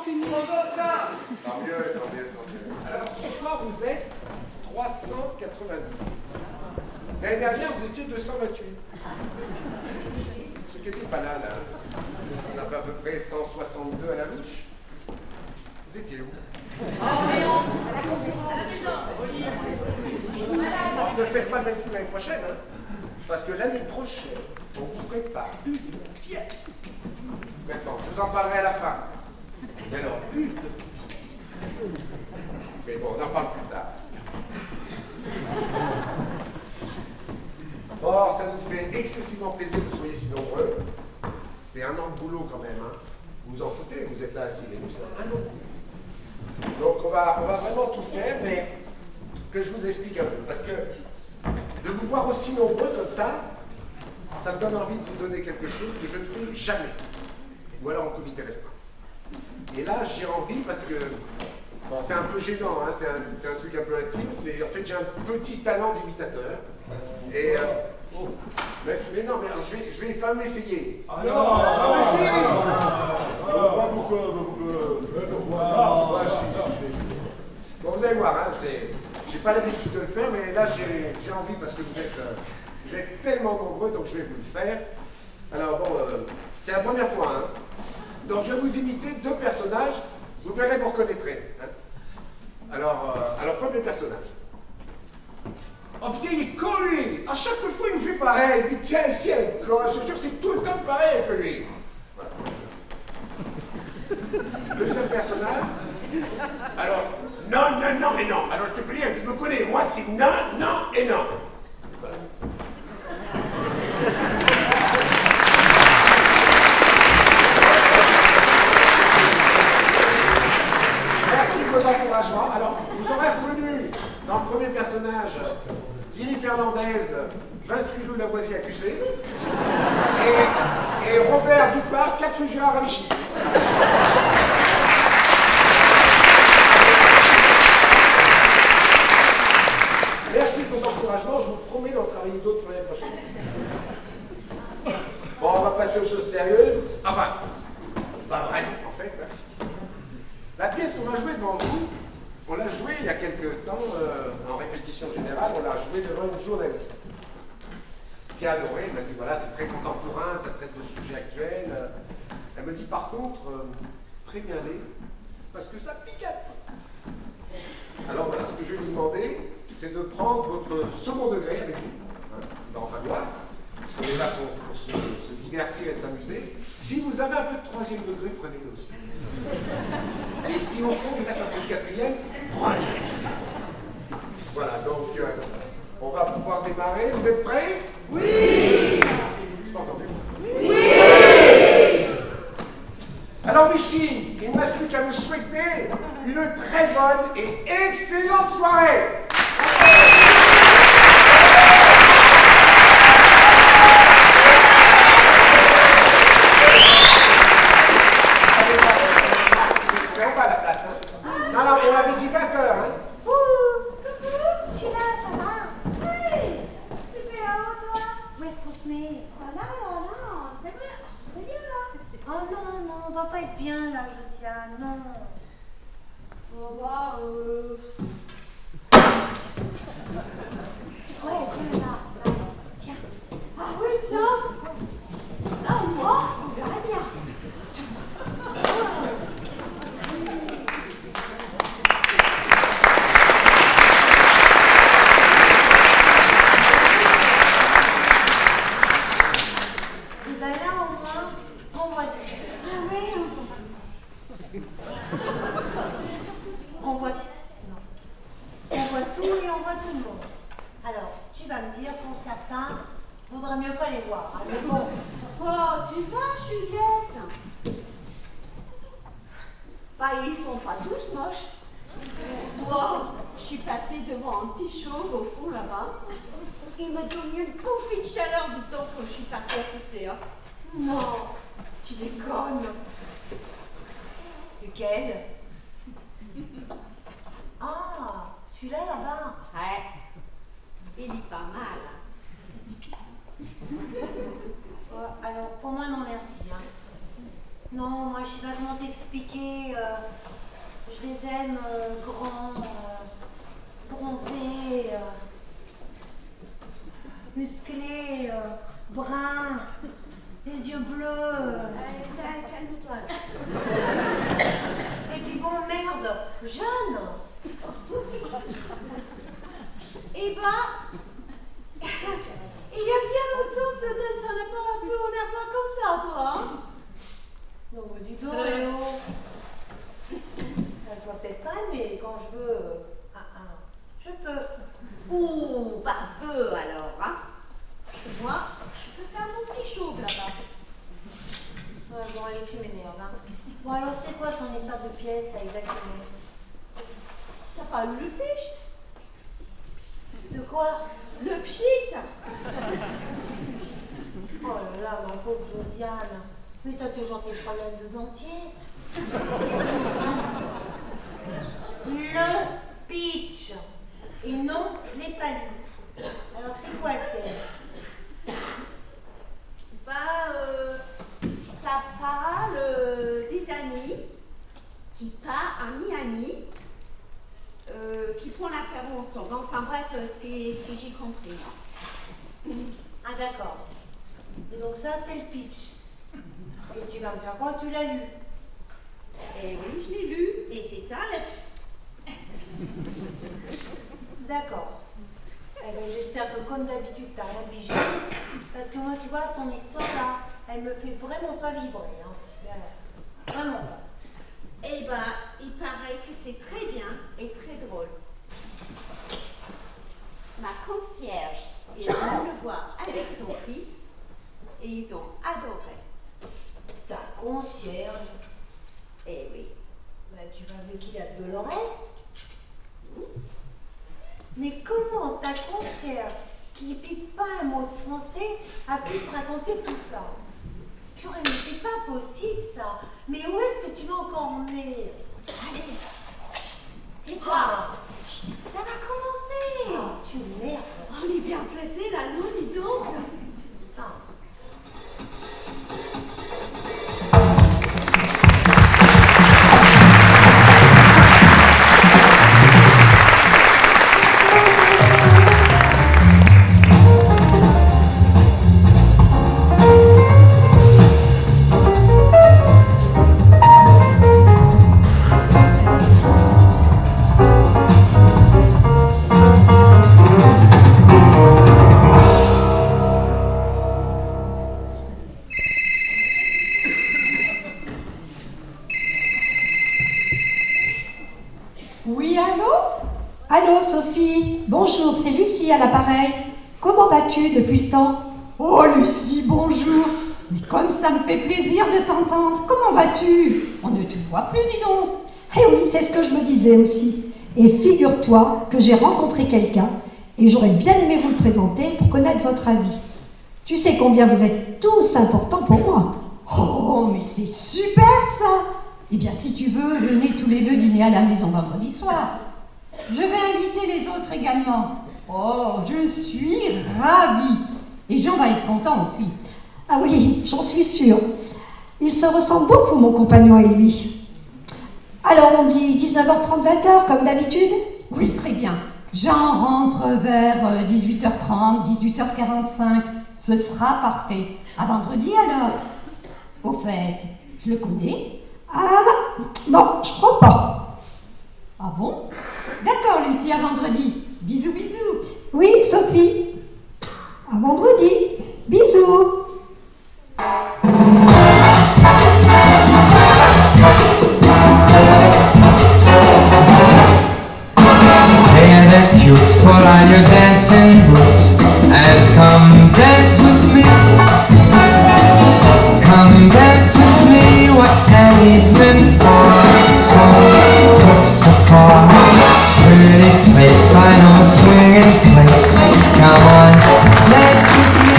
Tant mieux, tant mieux, tant mieux. Alors, ce soir, vous êtes 390. L'année dernière, vous étiez 228. Ceux qui n'étaient pas là, ça fait à peu près 162 à la louche. Vous étiez où? Alors, ne faites pas le même coup l'année prochaine, hein, parce que l'année prochaine, on vous prépare une pièce. Maintenant, je vous en parlerai à la fin. Mais alors, une. Mais bon, on en parle plus tard. Bon, ça nous fait excessivement plaisir que vous soyez si nombreux. C'est un an de boulot quand même, hein. Vous vous en foutez, vous êtes là assis, mais nous, c'est un an de boulot. Donc, on va vraiment tout faire, mais que je vous explique un peu. Parce que de vous voir aussi nombreux comme ça me donne envie de vous donner quelque chose que je ne fais jamais. Ou alors en comité restreint. Et là, j'ai envie parce que, bon, c'est un peu gênant, hein, c'est un truc un peu intime. En fait, j'ai un petit talent d'imitateur. Et, mais non, mais alors, je vais quand même essayer. Ah non, mais si. Pourquoi Si, je vais essayer. Bon, vous allez voir, hein, j'ai pas l'habitude de le faire, mais là, j'ai envie parce que vous êtes tellement nombreux, donc je vais vous le faire. Alors, bon, c'est la première fois, hein. Donc, je vais vous imiter deux personnages. Vous verrez, vous reconnaîtrez. Hein. Alors, premier personnage. Oh putain, il est con, lui! À chaque fois, il nous fait pareil. Puis tiens, ciel, con. Je te jure, c'est tout le temps pareil que lui. Voilà. Deuxième personnage. Alors, non, et non. Alors, je te prie, tu me connais. Moi, c'est non et non. Voilà. Merci de vos encouragements. Alors, vous aurez reconnu dans le premier personnage Thierry Fernandez, 28 loups Lavoisier accusé, et Robert Dupart, 4 juin à Ramichy. Merci de vos encouragements. Je vous promets d'en travailler d'autres pour l'année prochaine. Bon, on va passer aux choses sérieuses. Enfin, pas vraiment, en fait. La pièce qu'on va jouer devant vous, on l'a jouée il y a quelques temps, en répétition générale, on l'a jouée devant une journaliste qui a adoré. Elle m'a dit, voilà, c'est très contemporain, ça traite de sujets actuels. Elle me dit, par contre, préviens-les, parce que ça pique un peu. Alors voilà, ce que je vais vous demander, c'est de prendre votre second degré avec vous, hein, il va en falloir, parce qu'on est là pour se divertir et s'amuser. Si vous avez un peu de troisième degré, prenez-le aussi. Et si au fond il reste un peu de quatrième, prenez. Voilà, donc on va pouvoir démarrer. Vous êtes prêts? Oui! Je pas entendu. Oui! Alors Vichy, il ne me reste plus qu'à vous souhaiter une très bonne et excellente soirée! C'est en bas la place, hein? Non, on avait dit 20 heures, hein? Je suis là, ça va? Oui! Tu fais là-haut, toi? Où est-ce qu'on se met? Oh là, c'est bien là. Oh non, on va pas être bien là, Josiane, non. Oh bah, Ouais, viens là, ça. Viens. Ah oui, ça. Ah, moi, on verra bien. Et ben là, au moins, on voit tout. Ah oui, On voit tout et on voit tout le monde. Alors, tu vas me dire, pour certains, vaudrait mieux pas les voir. Hein, mais bon. Oh, tu vas, Juliette? Bah, ils sont pas tous moches. Moi, je suis passée devant un petit chauve au fond là-bas. Il m'a donné une bouffée de chaleur du temps que je suis passée à côté. Hein. Non, tu déconnes. Lequel? Ah, celui-là là-bas. Ouais, il est pas mal. Alors, pour moi, non, merci. Hein. Non, moi, je sais pas comment t'expliquer. Je les aime grands, bronzés, musclés, bruns, les yeux bleus. Calme-toi. Et puis bon, merde, jeune. Eh ben, il y a bien longtemps que ça n'a pas un peu en avoir comme ça, toi, hein? Non, mais dis donc, Léo. Ça se voit peut-être pas, mais quand je veux, je peux. Ouh, bah veux alors, hein? Moi, je peux faire mon petit chauve là-bas. Ouais, bon, allez, tu m'énerves, hein. Bon, alors, c'est quoi ton histoire de pièce, t'as exactement? T'as pas eu le fiche? De quoi? Le pchit? Oh là là, ma pauvre Josiane. Mais t'as toujours tes problèmes de dentier. Le pitch. Et non, je l'ai pas lu. Alors, c'est quoi le thème? Ça parle des amis qui partent à Miami, qui prennent l'apéro ensemble. Enfin bref, ce que j'ai compris. Ah, d'accord. Et donc, ça, c'est le pitch. Et tu vas me faire croire que tu l'as lu. Et oui, je l'ai lu. Et c'est ça le... D'accord. Eh ben, j'espère que, comme d'habitude, t'as rien pigé. Parce que moi, tu vois, ton histoire, là, elle me fait vraiment pas vibrer. Hein. Vraiment pas. Eh ben, il paraît que c'est très bien et très drôle. Ma concierge est venue le voir avec son fils et ils ont adoré. Ta concierge. Eh oui. Ben, tu vas mieux qu'il a de Dolores. Mais comment ta concierge, qui pique pas un mot de français, a pu te raconter tout ça? Purée, mais c'est pas possible ça. Mais où est-ce que tu vas encore emmener? Allez, tais-toi. Ça va commencer. Oh, tu m'énerves. On est bien placé là, nous, dis donc. Putain. Oui, allô? Allô, Sophie? Bonjour, c'est Lucie à l'appareil. Comment vas-tu depuis le temps? Oh, Lucie, bonjour. Mais comme ça me fait plaisir de t'entendre. Comment vas-tu? On ne te voit plus, dis donc. Eh oui, c'est ce que je me disais aussi. Et figure-toi que j'ai rencontré quelqu'un et j'aurais bien aimé vous le présenter pour connaître votre avis. Tu sais combien vous êtes tous importants pour moi. Oh, mais c'est super ça! Eh bien, si tu veux, venez tous les deux dîner à la maison vendredi soir. Je vais inviter les autres également. Oh, je suis ravie. Et Jean va être content aussi. Ah oui, j'en suis sûre. Il se ressemble beaucoup, mon compagnon et lui. Alors, on dit 19h30, 20h, comme d'habitude? Oui, très bien. Jean rentre vers 18h30, 18h45. Ce sera parfait. À vendredi, alors. Au fait, je le connais? Ah, non, je crois pas. Ah bon? D'accord, Lucie, à vendredi. Bisous, bisous. Oui, Sophie. À vendredi. Bisous. Hey there, cutes, pull on your dancing boots and come dance with me. Come dance with me, what an evening for some puts apart. Pretty place, I know, swinging place. Come on, dance with me.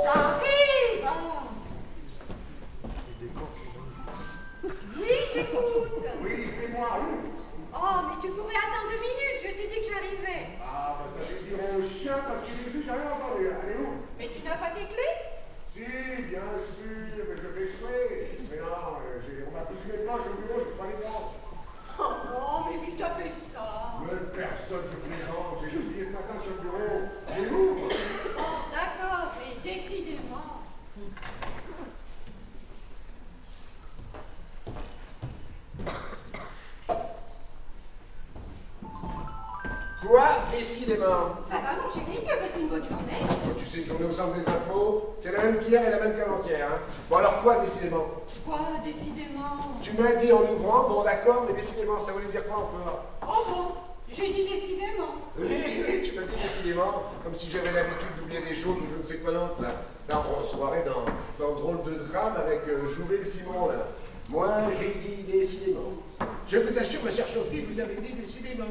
J'arrive. Oui, j'écoute. Oui, c'est moi. Oh, mais tu pourrais attendre 2 minutes, je t'ai dit que j'arrivais. Ah, bah t'avais dit Mais non, on m'a poussé les planches au bureau, je peux pas les prendre. Oh non, mais qui t'a fait ça? Mais personne ne plaisante, j'ai oublié ce matin sur le bureau. J'ai où? Oh, d'accord, mais décidément. Quoi? Décidément. Ça va, mon chéri, tu as passé une bonne journée? Oh, tu sais, une journée au centre des impôts, c'est la même qu'hier et la même qu'avant-hier. Hein. Bon, alors quoi, décidément? Quoi, décidément? Tu m'as dit en ouvrant, bon d'accord, mais décidément, ça voulait dire quoi encore? Oh bon, j'ai dit décidément. Oui, tu m'as dit décidément, comme si j'avais l'habitude d'oublier des choses ou je ne sais quoi d'autre, là. Là, en soirée dans Drôle de drame avec Jouvet et Simon, là. Moi, j'ai dit décidément. Je vous assure, ma chère Sophie, vous avez dit décidément.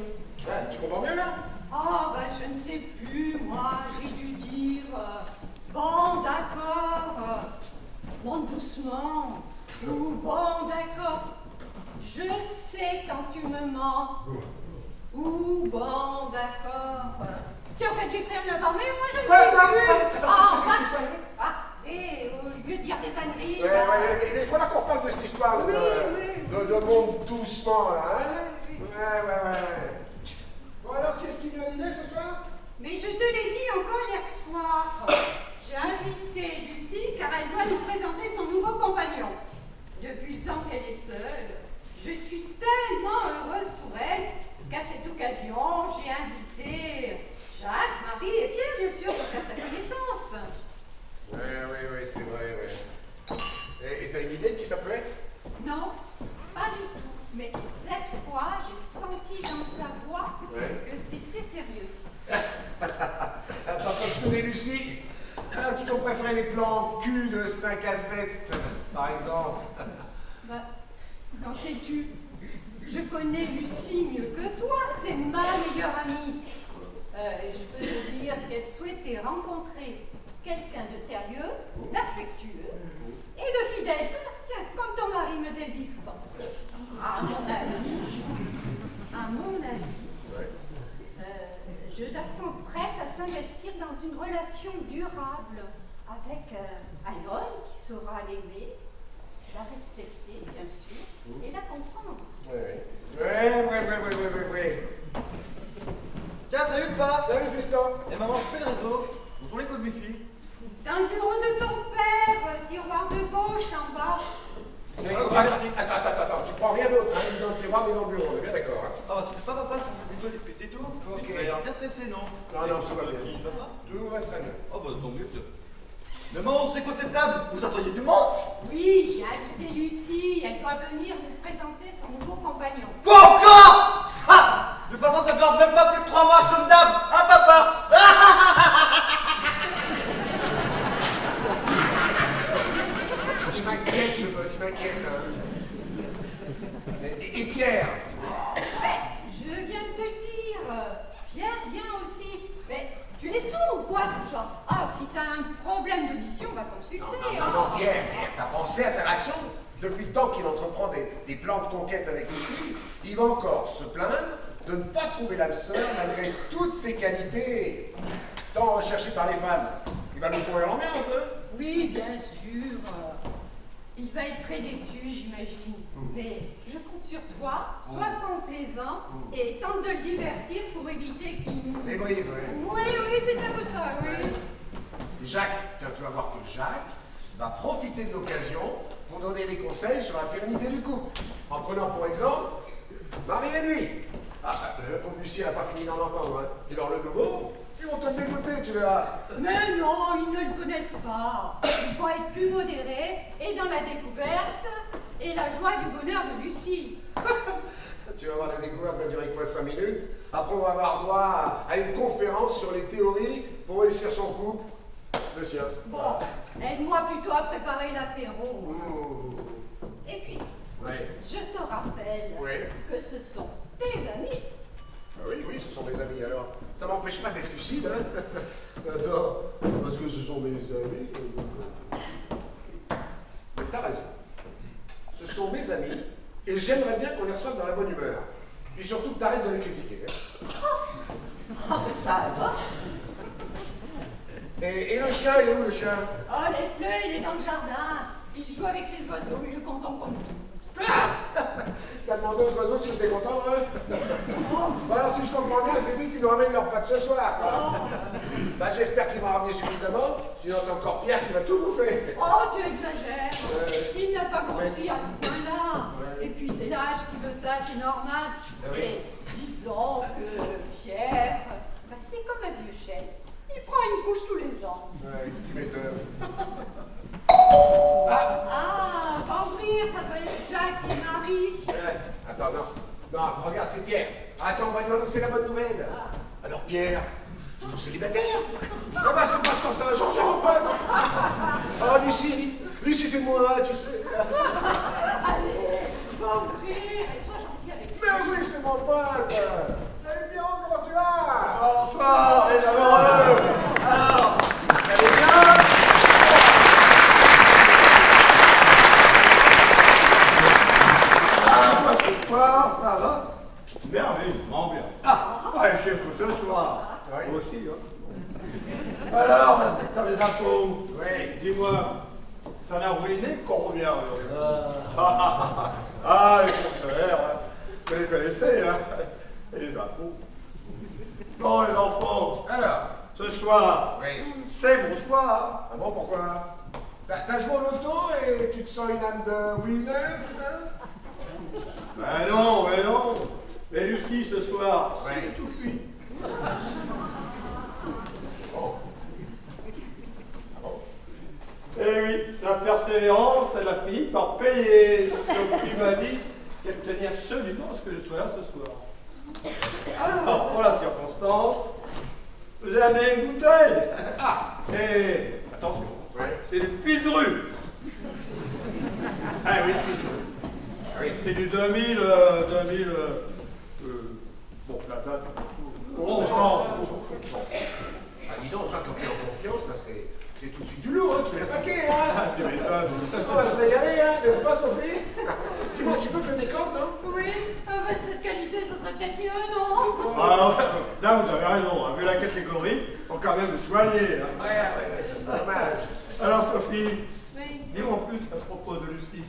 Ah, tu comprends bien, là? Ah, bah je ne sais plus, moi, j'ai dû dire... bon, d'accord, monte doucement, ou bon, d'accord, je sais quand tu me mens, ou bon, d'accord. Tiens, en fait, j'ai créé un mail, moi je ne sais plus. Et au lieu de dire des âneries... Ouais, il faut là qu'on parle de cette histoire, Oui, de monte doucement, là, hein? Oui. Ouais. Bon, alors, qu'est-ce qui vient dîner ce soir? Mais je te l'ai dit encore hier soir. J'ai invité Lucie car elle doit nous présenter son nouveau compagnon. Depuis le temps qu'elle est seule, je suis tellement heureuse pour elle qu'à cette occasion, j'ai invité Jacques, Marie et Pierre, bien sûr, pour faire sa connaissance. Ouais, c'est vrai, ouais. Et t'as une idée de qui ça peut être? Non, pas du tout. Mais cette fois, j'ai senti dans sa voix que c'était sérieux. Attends, quand je connais Lucie, elle a toujours préféré les plans cul de 5 à 7, par exemple. Bah, qu'en sais-tu? Je connais Lucie mieux que toi, c'est ma meilleure amie. Je peux te dire qu'elle souhaitait rencontrer quelqu'un de sérieux, d'affectueux et de fidèle. Tiens, comme ton mari me le dit souvent. À mon avis, je la sens prête à s'investir dans une relation durable avec un homme qui saura l'aimer, la respecter, bien sûr, et la comprendre. Ouais. Tiens, salut le pas. Salut, Fiston. Et maman, je fais le réseau. Où sont les codes wifi? Dans le bureau de ton père, tiroir de gauche en bas. Attends, tu prends rien d'autre, hein, ni dans le tiroir, ni dans le bureau, on est bien d'accord, hein? Ah, tu fais pas papa, tu changes des codes et puis c'est tout. Ok. Tu vas y avoir bien stressé, non? Non, tout va bien. Qui va pas? Tout va très bien. Oh, bah tant mieux, ça. Maman, c'est quoi cette table? Vous attendiez du monde? Oui, j'ai invité Lucie, elle doit venir nous présenter son nouveau compagnon. Quoi encore? Ah! De toute façon, ça dure même pas plus de 3 mois comme d'hab, hein papa? Il m'inquiète, ce boss, il m'inquiète, hein. Et Pierre? Mais je viens de te dire, Pierre vient aussi. Mais tu es sourd ou quoi ce soir? Ah, si t'as un problème d'audition, va consulter. Non, Pierre, t'as pensé à sa réaction? Depuis le temps qu'il entreprend des plans de conquête avec Lucie, il va encore se plaindre de ne pas trouver l'âme sœur malgré toutes ses qualités tant recherchées par les femmes. Il va nous pourrir l'ambiance, hein? Oui, bien sûr. Il va être très déçu, j'imagine. Mais je compte sur toi, sois complaisant et tente de le divertir pour éviter qu'il nous... Les brises, ouais. Oui, c'est un peu ça, oui. Jacques, tiens, tu vas voir que Jacques va profiter de l'occasion pour donner des conseils sur la pérennité du couple. En prenant pour exemple Marie et lui. Ah, comme Lucie n'a pas fini d'en entendre, hein. Et alors le nouveau, ils vont te le dégoûter, tu verras. Mais non, ils ne le connaissent pas. Ils vont être plus modérés et dans la découverte et la joie du bonheur de Lucie. Tu vas voir, la découverte va durer que 5 minutes. Après, on va avoir droit à une conférence sur les théories pour réussir son couple. Le sien. Bon, aide-moi plutôt à préparer l'apéro. Ouh. Et puis, Ouais. je te rappelle que ce sont tes amis. Ah oui, ce sont mes amis alors. Ça m'empêche pas d'être lucide, hein. Attends, parce que ce sont mes amis. Mais t'as raison. Ce sont mes amis et j'aimerais bien qu'on les reçoive dans la bonne humeur. Puis surtout que t'arrêtes de les critiquer. Hein. Oh, ça alors. Et le chien, il est où le chien? Oh, laisse-le, il est dans le jardin. Il joue avec les oiseaux, il est content comme tout. T'as demandé aux oiseaux s'ils étaient contents, eux? Bon, alors, si je comprends bien, c'est lui qui nous ramène leur pâte ce soir. Bah, j'espère qu'il va ramener suffisamment, sinon c'est encore Pierre qui va tout bouffer. Oh, tu exagères. Il n'a pas grossi à ce point-là. Et puis c'est l'âge qui veut ça, c'est normal. Oui. Et disons que Pierre, bah, c'est comme un vieux chêne. Il prend une couche tous les ans. Ouais, tu m'étonnes. Ah, va ouvrir, ça doit être Jacques et Marie. Attends, non. Non, regarde, c'est Pierre. Attends, on va lui annoncer la bonne nouvelle. Alors, Pierre, toujours célibataire? Ah bah, c'est pas ça, ça va changer, mon pote. Oh, Lucie, c'est moi, tu sais. Allez, va ouvrir et sois gentil avec lui. Mais oui, c'est mon pote. Salut, Pierrot, comment tu vas? Bonsoir, les amoureux. Alors, vous allez bien? Ah, moi, ce soir, ça va merveilleusement bien. Et surtout ce soir. Oui. Moi aussi, hein. Alors, l'inspecteur des impôts, Oui. dis-moi, t'en as ruiné combien Ah, les fonctionnaires, hein. Vous les connaissez, hein. Et les impôts. Bon, les enfants, Alors? ce soir, Oui. c'est mon soir. Ah bon, pourquoi? T'as joué au loto et tu te sens une âme de winner, c'est ça? Mais non, mais non. Mais Lucie, ce soir, Ouais. c'est tout cuit. Oh. Ah bon? Eh oui, la persévérance, elle a fini par payer. Donc tu m'as dit qu'elle tenait absolument à ce que je sois là ce soir. Alors, pour la circonstance, vous avez amené une bouteille. Ah! Et attention, Ouais. c'est du Pildru. Ah oui, Pildru. Ah oui. C'est du 2000, bon, la date, on s'en fout. Ah, dis donc, toi, quand t'es en confiance, là, c'est tout de suite du lourd, hein, tu mets le paquet, hein. Ah, tu m'étonnes. On va se régaler, hein, n'est-ce pas, Sophie? Dis-moi, tu veux que je décore, non? Oui, avec cette qualité, ça serait peut-être mieux, non? Ah, là, vous avez raison, hein, vu la catégorie, faut quand même soigner. Hein. Ouais, ça c'est dommage. Alors, Sophie, Oui. dis-moi en plus à propos de Lucie.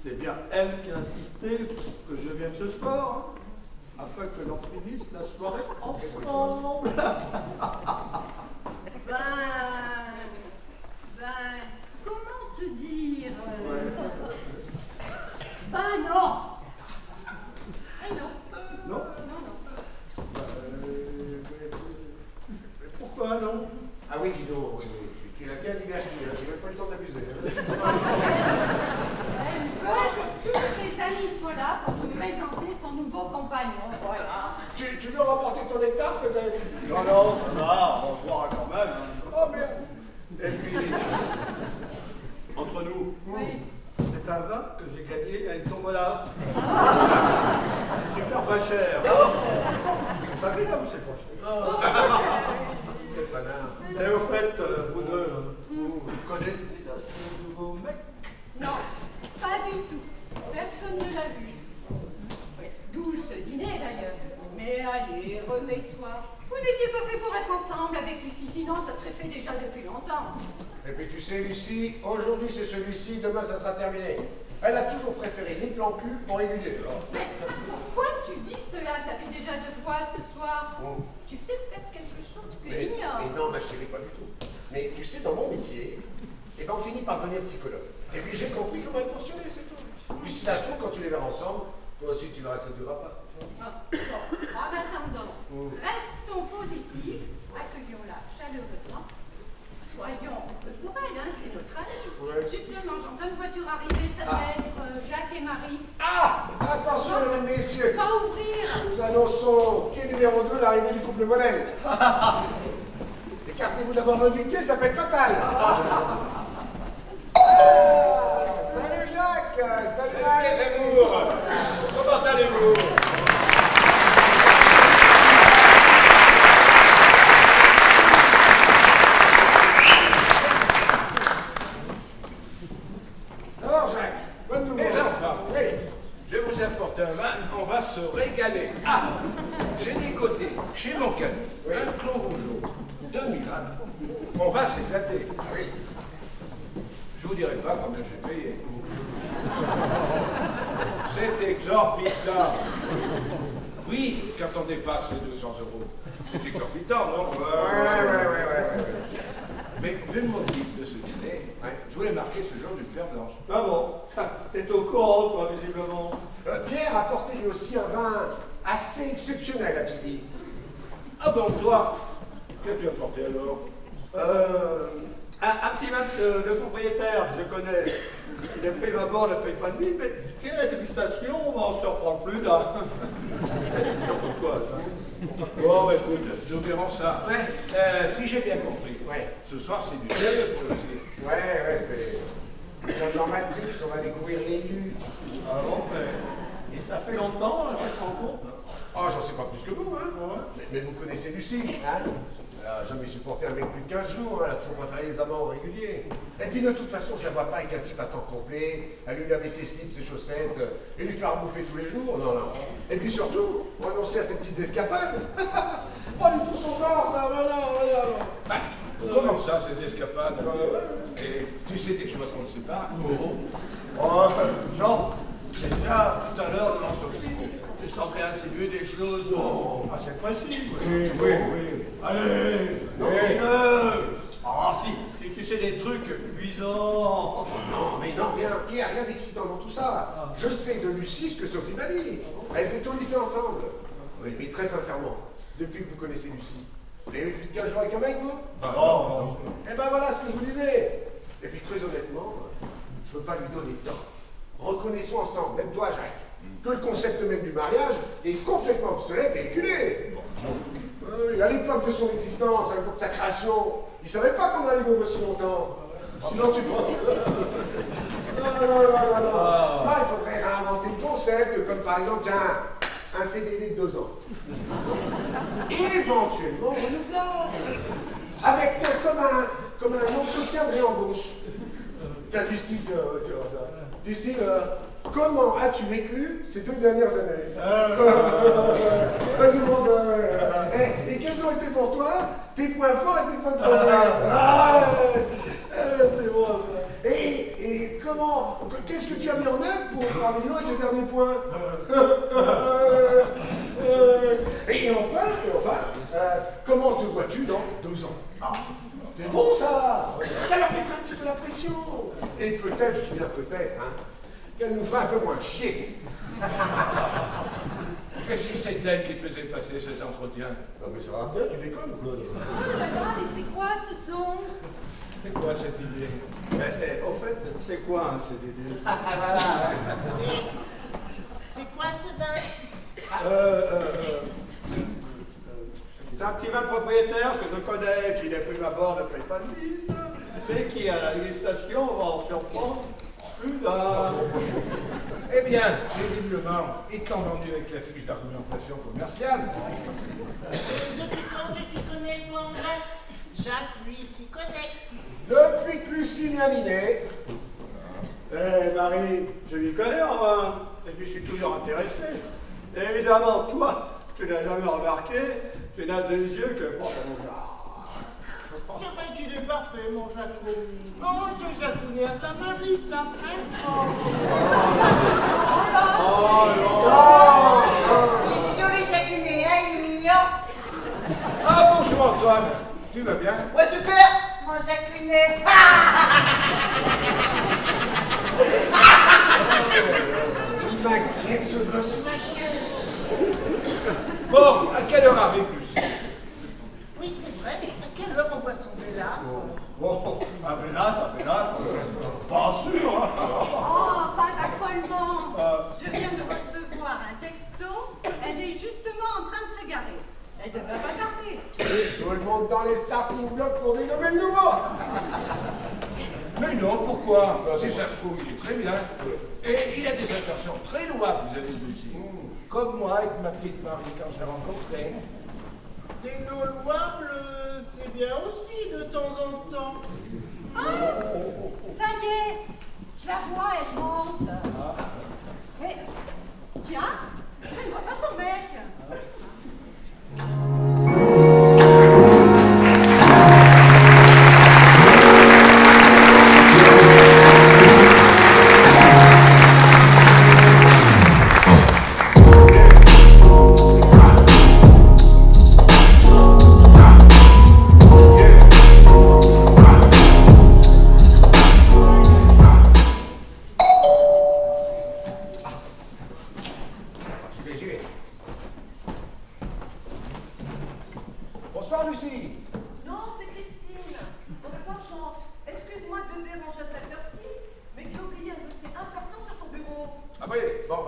C'est bien elle qui a insisté pour que je vienne ce soir, hein, afin que l'on finisse la soirée ensemble. Comment te dire? Ouais. Non. Eh non. Non? Non. Mais pourquoi non? Ah oui, dis donc, oui, tu l'as bien diverti, hein, j'ai même pas eu le temps d'abuser. Tous ses amis soient là pour te présenter son nouveau compagnon. Voilà. Tu veux remporter ton hectare, peut-être? Non, ça va, on se verra quand même. Hein. Oh, merde. Et puis, entre nous, Oui. c'est un vin que j'ai gagné à une tombola. C'est super pas cher. Vous savez là où c'est pas cher. Quel panard. Et au fait, vous deux, vous connaissez déjà ce nouveau mec? Non, pas du tout. Personne ne l'a vu. Oui, d'où ce dîner d'ailleurs. Mais allez, remets-toi. Vous n'étiez pas fait pour être ensemble avec Lucie, sinon ça serait fait déjà depuis longtemps. Et puis tu sais, Lucie, aujourd'hui c'est celui-ci, demain ça sera terminé. Elle a toujours préféré les plans cul en régulier. Mais pourquoi tu dis cela? Ça fait déjà 2 fois ce soir. Oh. Tu sais peut-être quelque chose que Mais j'ignore. non, ma chérie, pas du tout. Mais tu sais, dans mon métier, eh ben, on finit par devenir psychologue. Et puis j'ai compris comment elle fonctionnait, c'est tout. Puis si ça se trouve, quand tu les verras ensemble, toi aussi tu verras que ça ne durera pas. Ah, bon, en attendant, restons positifs, accueillons-la chaleureusement. Soyons pour elle, hein, c'est notre ami. Ouais. Justement, j'entends une voiture arriver, ça doit être Jacques et Marie. Ah! Attention, mesdames, messieurs! Va ouvrir. Nous annonçons quai numéro 2, l'arrivée du couple modèle. Écartez-vous d'abord du quai, ça peut être fatal. Salut Jacques! Salut amours! Comment allez-vous? Alors Jacques, bonne nouvelle. Mes enfants, Oui. je vous apporte un vin, on va se régaler. Ah, j'ai décoté chez mon caviste un clos rougeau, 2000 ans. On va s'éclater. Ah oui. Je vous vous dirai pas combien j'ai payé. C'est exorbitant. Oui, quand on dépasse les 200 euros. C'est exorbitant, non? Ouais. Mais vu le motif de ce dîner, je voulais marquer ce jour d'une paire blanche. Ah bon? T'es au courant, toi, visiblement. Pierre a porté lui aussi un vin assez exceptionnel, a-t-il dit. Ah bon, toi, qu'as-tu apporté alors? Un petit vin de propriétaire, je connais. Il a pris d'abord, ne paye pas de mine, mais qui est la dégustation, on va en surprendre plus d'un. Surtout toi, ça. Bon, écoute, nous verrons ça. Si j'ai bien compris, ce soir c'est du ciel pour le ciel. Ouais, c'est comme dans Matrix, on va découvrir l'élu. Ah bon, et ça fait longtemps, là, cette rencontre? Oh, j'en sais pas plus que vous, hein. Ouais. Mais vous connaissez Lucie, hein. Elle n'a jamais supporté un mec plus de 15 jours, hein. Elle a toujours préféré les amants réguliers. Et puis de toute façon, je la vois pas avec un type à temps complet, à lui laver ses slips, ses chaussettes, et lui faire bouffer tous les jours. Non. Et puis surtout, renoncer à ses petites escapades. Pas du tout son corps, ça, voilà. Bah, comment ça, ces escapades? Et tu sais des choses qu'on ne sait pas? Oh, Jean, déjà, tout à l'heure, devant Sophie, tu semblais insinuer des choses assez précises. Oui. Allez, ah si tu sais des trucs cuisants. Non, Pierre, rien d'excitant dans tout ça. Je sais de Lucie ce que Sophie m'a dit. Elles étaient au lycée ensemble. Oui, mais très sincèrement, depuis que vous connaissez Lucie, vous avez eu plus de 15 jours avec un mec, vous? Non. Eh ben voilà ce que je vous disais. Et puis très honnêtement, je veux pas lui donner de temps. Reconnaissons ensemble, même toi, Jacques, que le concept même du mariage est complètement obsolète et éculé. À l'époque de son existence, à l'époque de sa création, il savait pas qu'on allait vivre aussi longtemps. Sinon tu penses. Non. Là, il faudrait réinventer le concept, comme par exemple, tiens, un CDD de 2 ans. Éventuellement renouvelable. Avec, tiens, comme un entretien de réembauche. Tiens, du style, comment as-tu vécu ces 2 dernières années? C'est bon ça, ouais. Et quels ont été pour toi tes points forts et tes points de progrès? C'est bon ça. Et qu'est-ce que tu as mis en œuvre pour améliorer ce dernier point? Et enfin, comment te vois-tu dans 2 ans? C'est bon ça! Ça leur mettra un petit peu la pression. Et peut-être, je dis bien peut-être, qu'elle nous fait un peu moins chier. Et si c'est elle qui faisait passer cet entretien? Non mais ça va bien, tu déconnes, Claude. Et c'est quoi ce ton? C'est quoi cette idée? Au fait, c'est quoi un CDD? C'est quoi ce vin? C'est un petit vin de propriétaire que je connais, qui n'est plus à bord, ne paye pas de mine, mais qui, à la dégustation, va en surprendre plus d'un. Eh bien, visiblement, étant vendu avec la fiche d'argumentation commerciale. Depuis quand tu connais le nom vrai? Jacques, lui, s'y connaît. Depuis que Lucie m'a miné. Marie, je m'y connais en vin, et je m'y suis toujours intéressé. Et évidemment, toi, tu n'as jamais remarqué, tu n'as des yeux que pour mon Jacques. C'est vrai qu'il est parfait, mon Jacques. Oh, ce Jacques, ça m'arrive, ça me Oh non! Il est mignon, les Jacquelinés, hein, il est mignon. Ah bonjour Antoine, tu vas bien? Ouais, super, mon Jacquelinet. Il m'inquiète ce gosse, il m'inquiète. Bon, à quelle heure arrive Lucie? Oui, c'est vrai. À quelle heure on voit son là? Bon, un bénat, pas sûr, hein? Oh, pas d'affolement. Je viens de recevoir un texto. Elle est justement en train de se garer. Elle devrait pas tarder. Tout le monde dans les starting blocks pour dénommer le nouveau. Mais non, pourquoi? Si ça se trouve, il est très bien. Et il a des intentions très louables vis-à-vis de Lucie. Comme moi avec ma petite Marie quand je l'ai rencontrée. Des noms louables, c'est bien aussi de temps en temps. Ah, ça y est. Je la vois, elle monte. Mais, tiens, je ne vois pas son mec.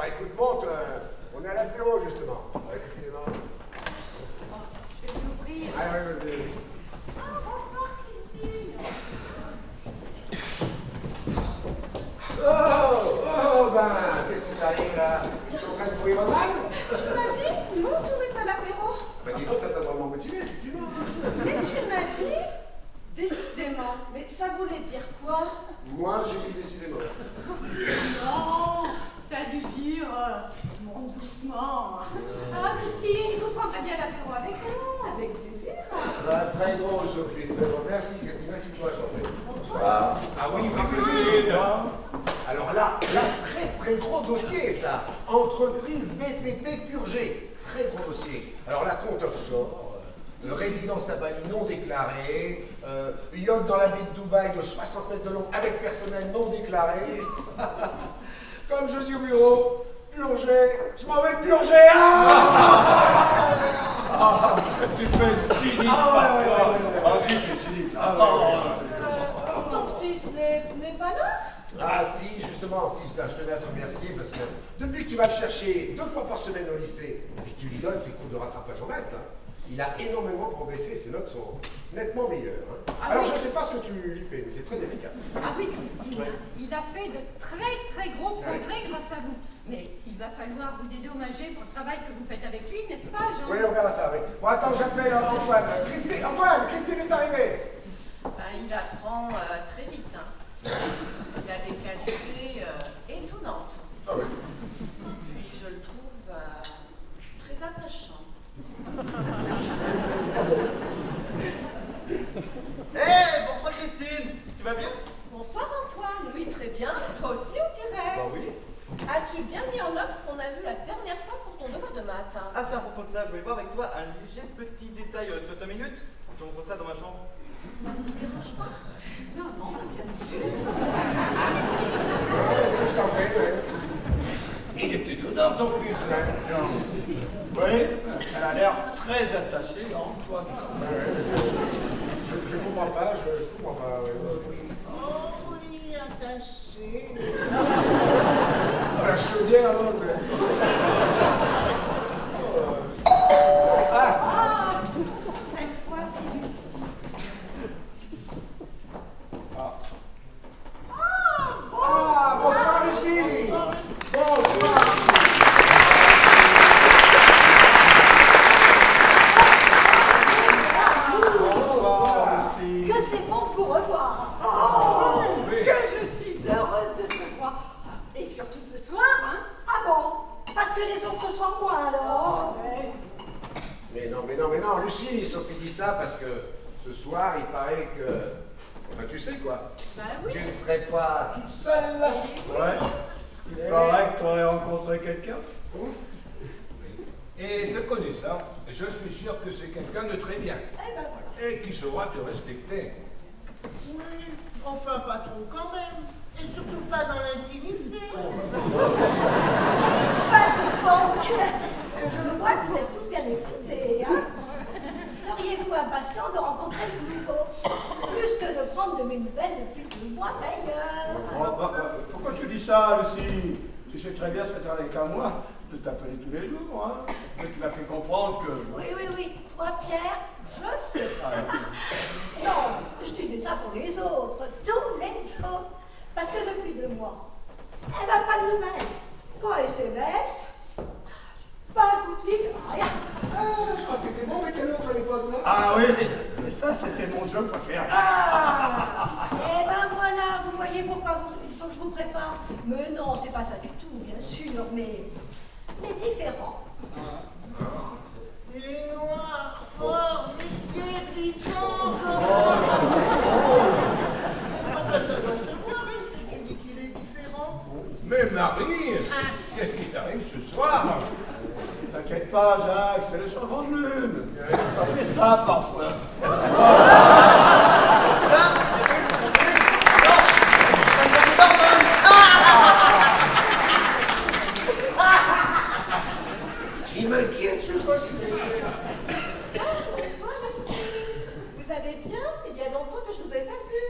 Bah écoute, monte, on est à l'apéro justement. Ouais, décidément. Je vais t'ouvrir. Ah ouais, vas-y. Ah, bonsoir, Christine. Oh, ben, qu'est-ce qui t'arrive là? Tu es en train de courir au mal? Tu m'as dit, non, on est à l'apéro. Bah dis donc, ça t'a vraiment motivé, effectivement. Mais tu m'as dit, décidément. Mais ça voulait dire quoi? Moi, j'ai dit décidément. Non, t'as dû dire mon doucement. Ah, Christine, vous prendrez bien l'apéro avec nous, avec plaisir. Ah, très drôle, Sophie, très drôle. Merci, Christine, merci pour la chanter. Bonsoir. Ah oui, Christine. Alors là, très gros dossier, ça. Entreprise BTP purgée. Très gros dossier. Alors là, compte offshore, résidence à Bali non déclarée, yacht dans la baie de Dubaï de 60 mètres de long avec personnel non déclaré. Comme je dis au bureau, purger, je m'en vais purger. Tu peux être cynique parfois. Ah si, tu es cynique. Ton fils n'est pas là? Ah si, justement, si, je tenais à te remercier parce que depuis que tu vas le chercher 2 fois par semaine au lycée et que tu lui donnes ses cours de rattrapage en maths, hein, il a énormément progressé, ses notes sont nettement meilleures. Hein. Ah Alors oui. je ne sais pas ce que tu lui fais, mais c'est très efficace. Ah oui, Christine, Ouais. il a fait de très gros progrès grâce à vous. Mais il va falloir vous dédommager pour le travail que vous faites avec lui, n'est-ce pas, Jean? Oui, on verra ça, oui. Bon, attends, j'appelle Antoine. Christine est arrivée. Ben, il apprend très vite. Hein. Il a des qualités étonnantes. Ah oui. Puis je le trouve très attachant. Bonsoir Christine, tu vas bien? Bonsoir Antoine, oui très bien. Toi aussi on dirait. Bah oui. As-tu bien mis en œuvre ce qu'on a vu la dernière fois pour ton devoir de maths? Ah c'est à propos de ça, je voulais voir avec toi un léger petit détail. Tu as 5 minutes? Je vous montre ça dans ma chambre. Ça ne vous dérange pas? Non, bien sûr. Je t'en prie, oui. Il était étonnant, ton fils, là, Jean. Oui, elle a l'air très attachée, Antoine. Je comprends pas, je comprends pas. Oui. Oh oui, attaché. Oh, la chaudière, non Ah, cette fois, c'est Lucie. Ah, bonsoir Lucie. Bonsoir. Que c'est bon de vous revoir. Oh, que je suis heureuse de te voir. Et surtout ce soir, hein? Ah bon? Parce que les autres soirs moins alors. Mais non, Lucie, Sophie dit ça parce que ce soir, il paraît que... Enfin, tu sais quoi, Ben oui. tu ne serais pas toute seule. Ouais. Il paraît que tu aurais rencontré quelqu'un. Et te connaissant, je suis sûr que c'est quelqu'un de très bien. Eh ben voilà. Et qui saura te respecter. Oui, enfin pas trop quand même. Et surtout pas dans l'intimité. Pas du donc. Je vois que vous êtes tous bien excités, hein? Seriez-vous impatient de rencontrer le nouveau? Plus que de prendre de mes nouvelles depuis 2 mois d'ailleurs. Pourquoi tu dis ça, Lucie? Tu sais très bien, ça fait avec un mois de t'appeler tous les jours. Hein? Mais tu m'as fait comprendre que... Oui. Toi, Pierre, je sais. Non, je disais ça pour les autres, tous les autres. Parce que depuis 2 mois, elle n'a pas de nouvelles. Pas SMS, pas un coup de fil, rien. Ah, je crois que t'étais bon avec un autre à l'époque, non? Ah oui, mais ça, c'était mon jeu préféré. Eh ben voilà, vous voyez pourquoi il faut que je vous prépare. Mais non, c'est pas ça du tout, bien sûr, mais différent. Il est noir, fort, musclé, glissant. Enfin, ça doit se voir, est-ce que tu dis qu'il est différent? Mais Marie, qu'est-ce qui t'arrive ce soir? T'inquiète pas, Jacques, c'est le changement de lune. Ça fait ça parfois. Il m'inquiète, je crois, c'est Bonsoir Lucie. Vous allez bien? Il y a longtemps que je ne vous avais pas vu.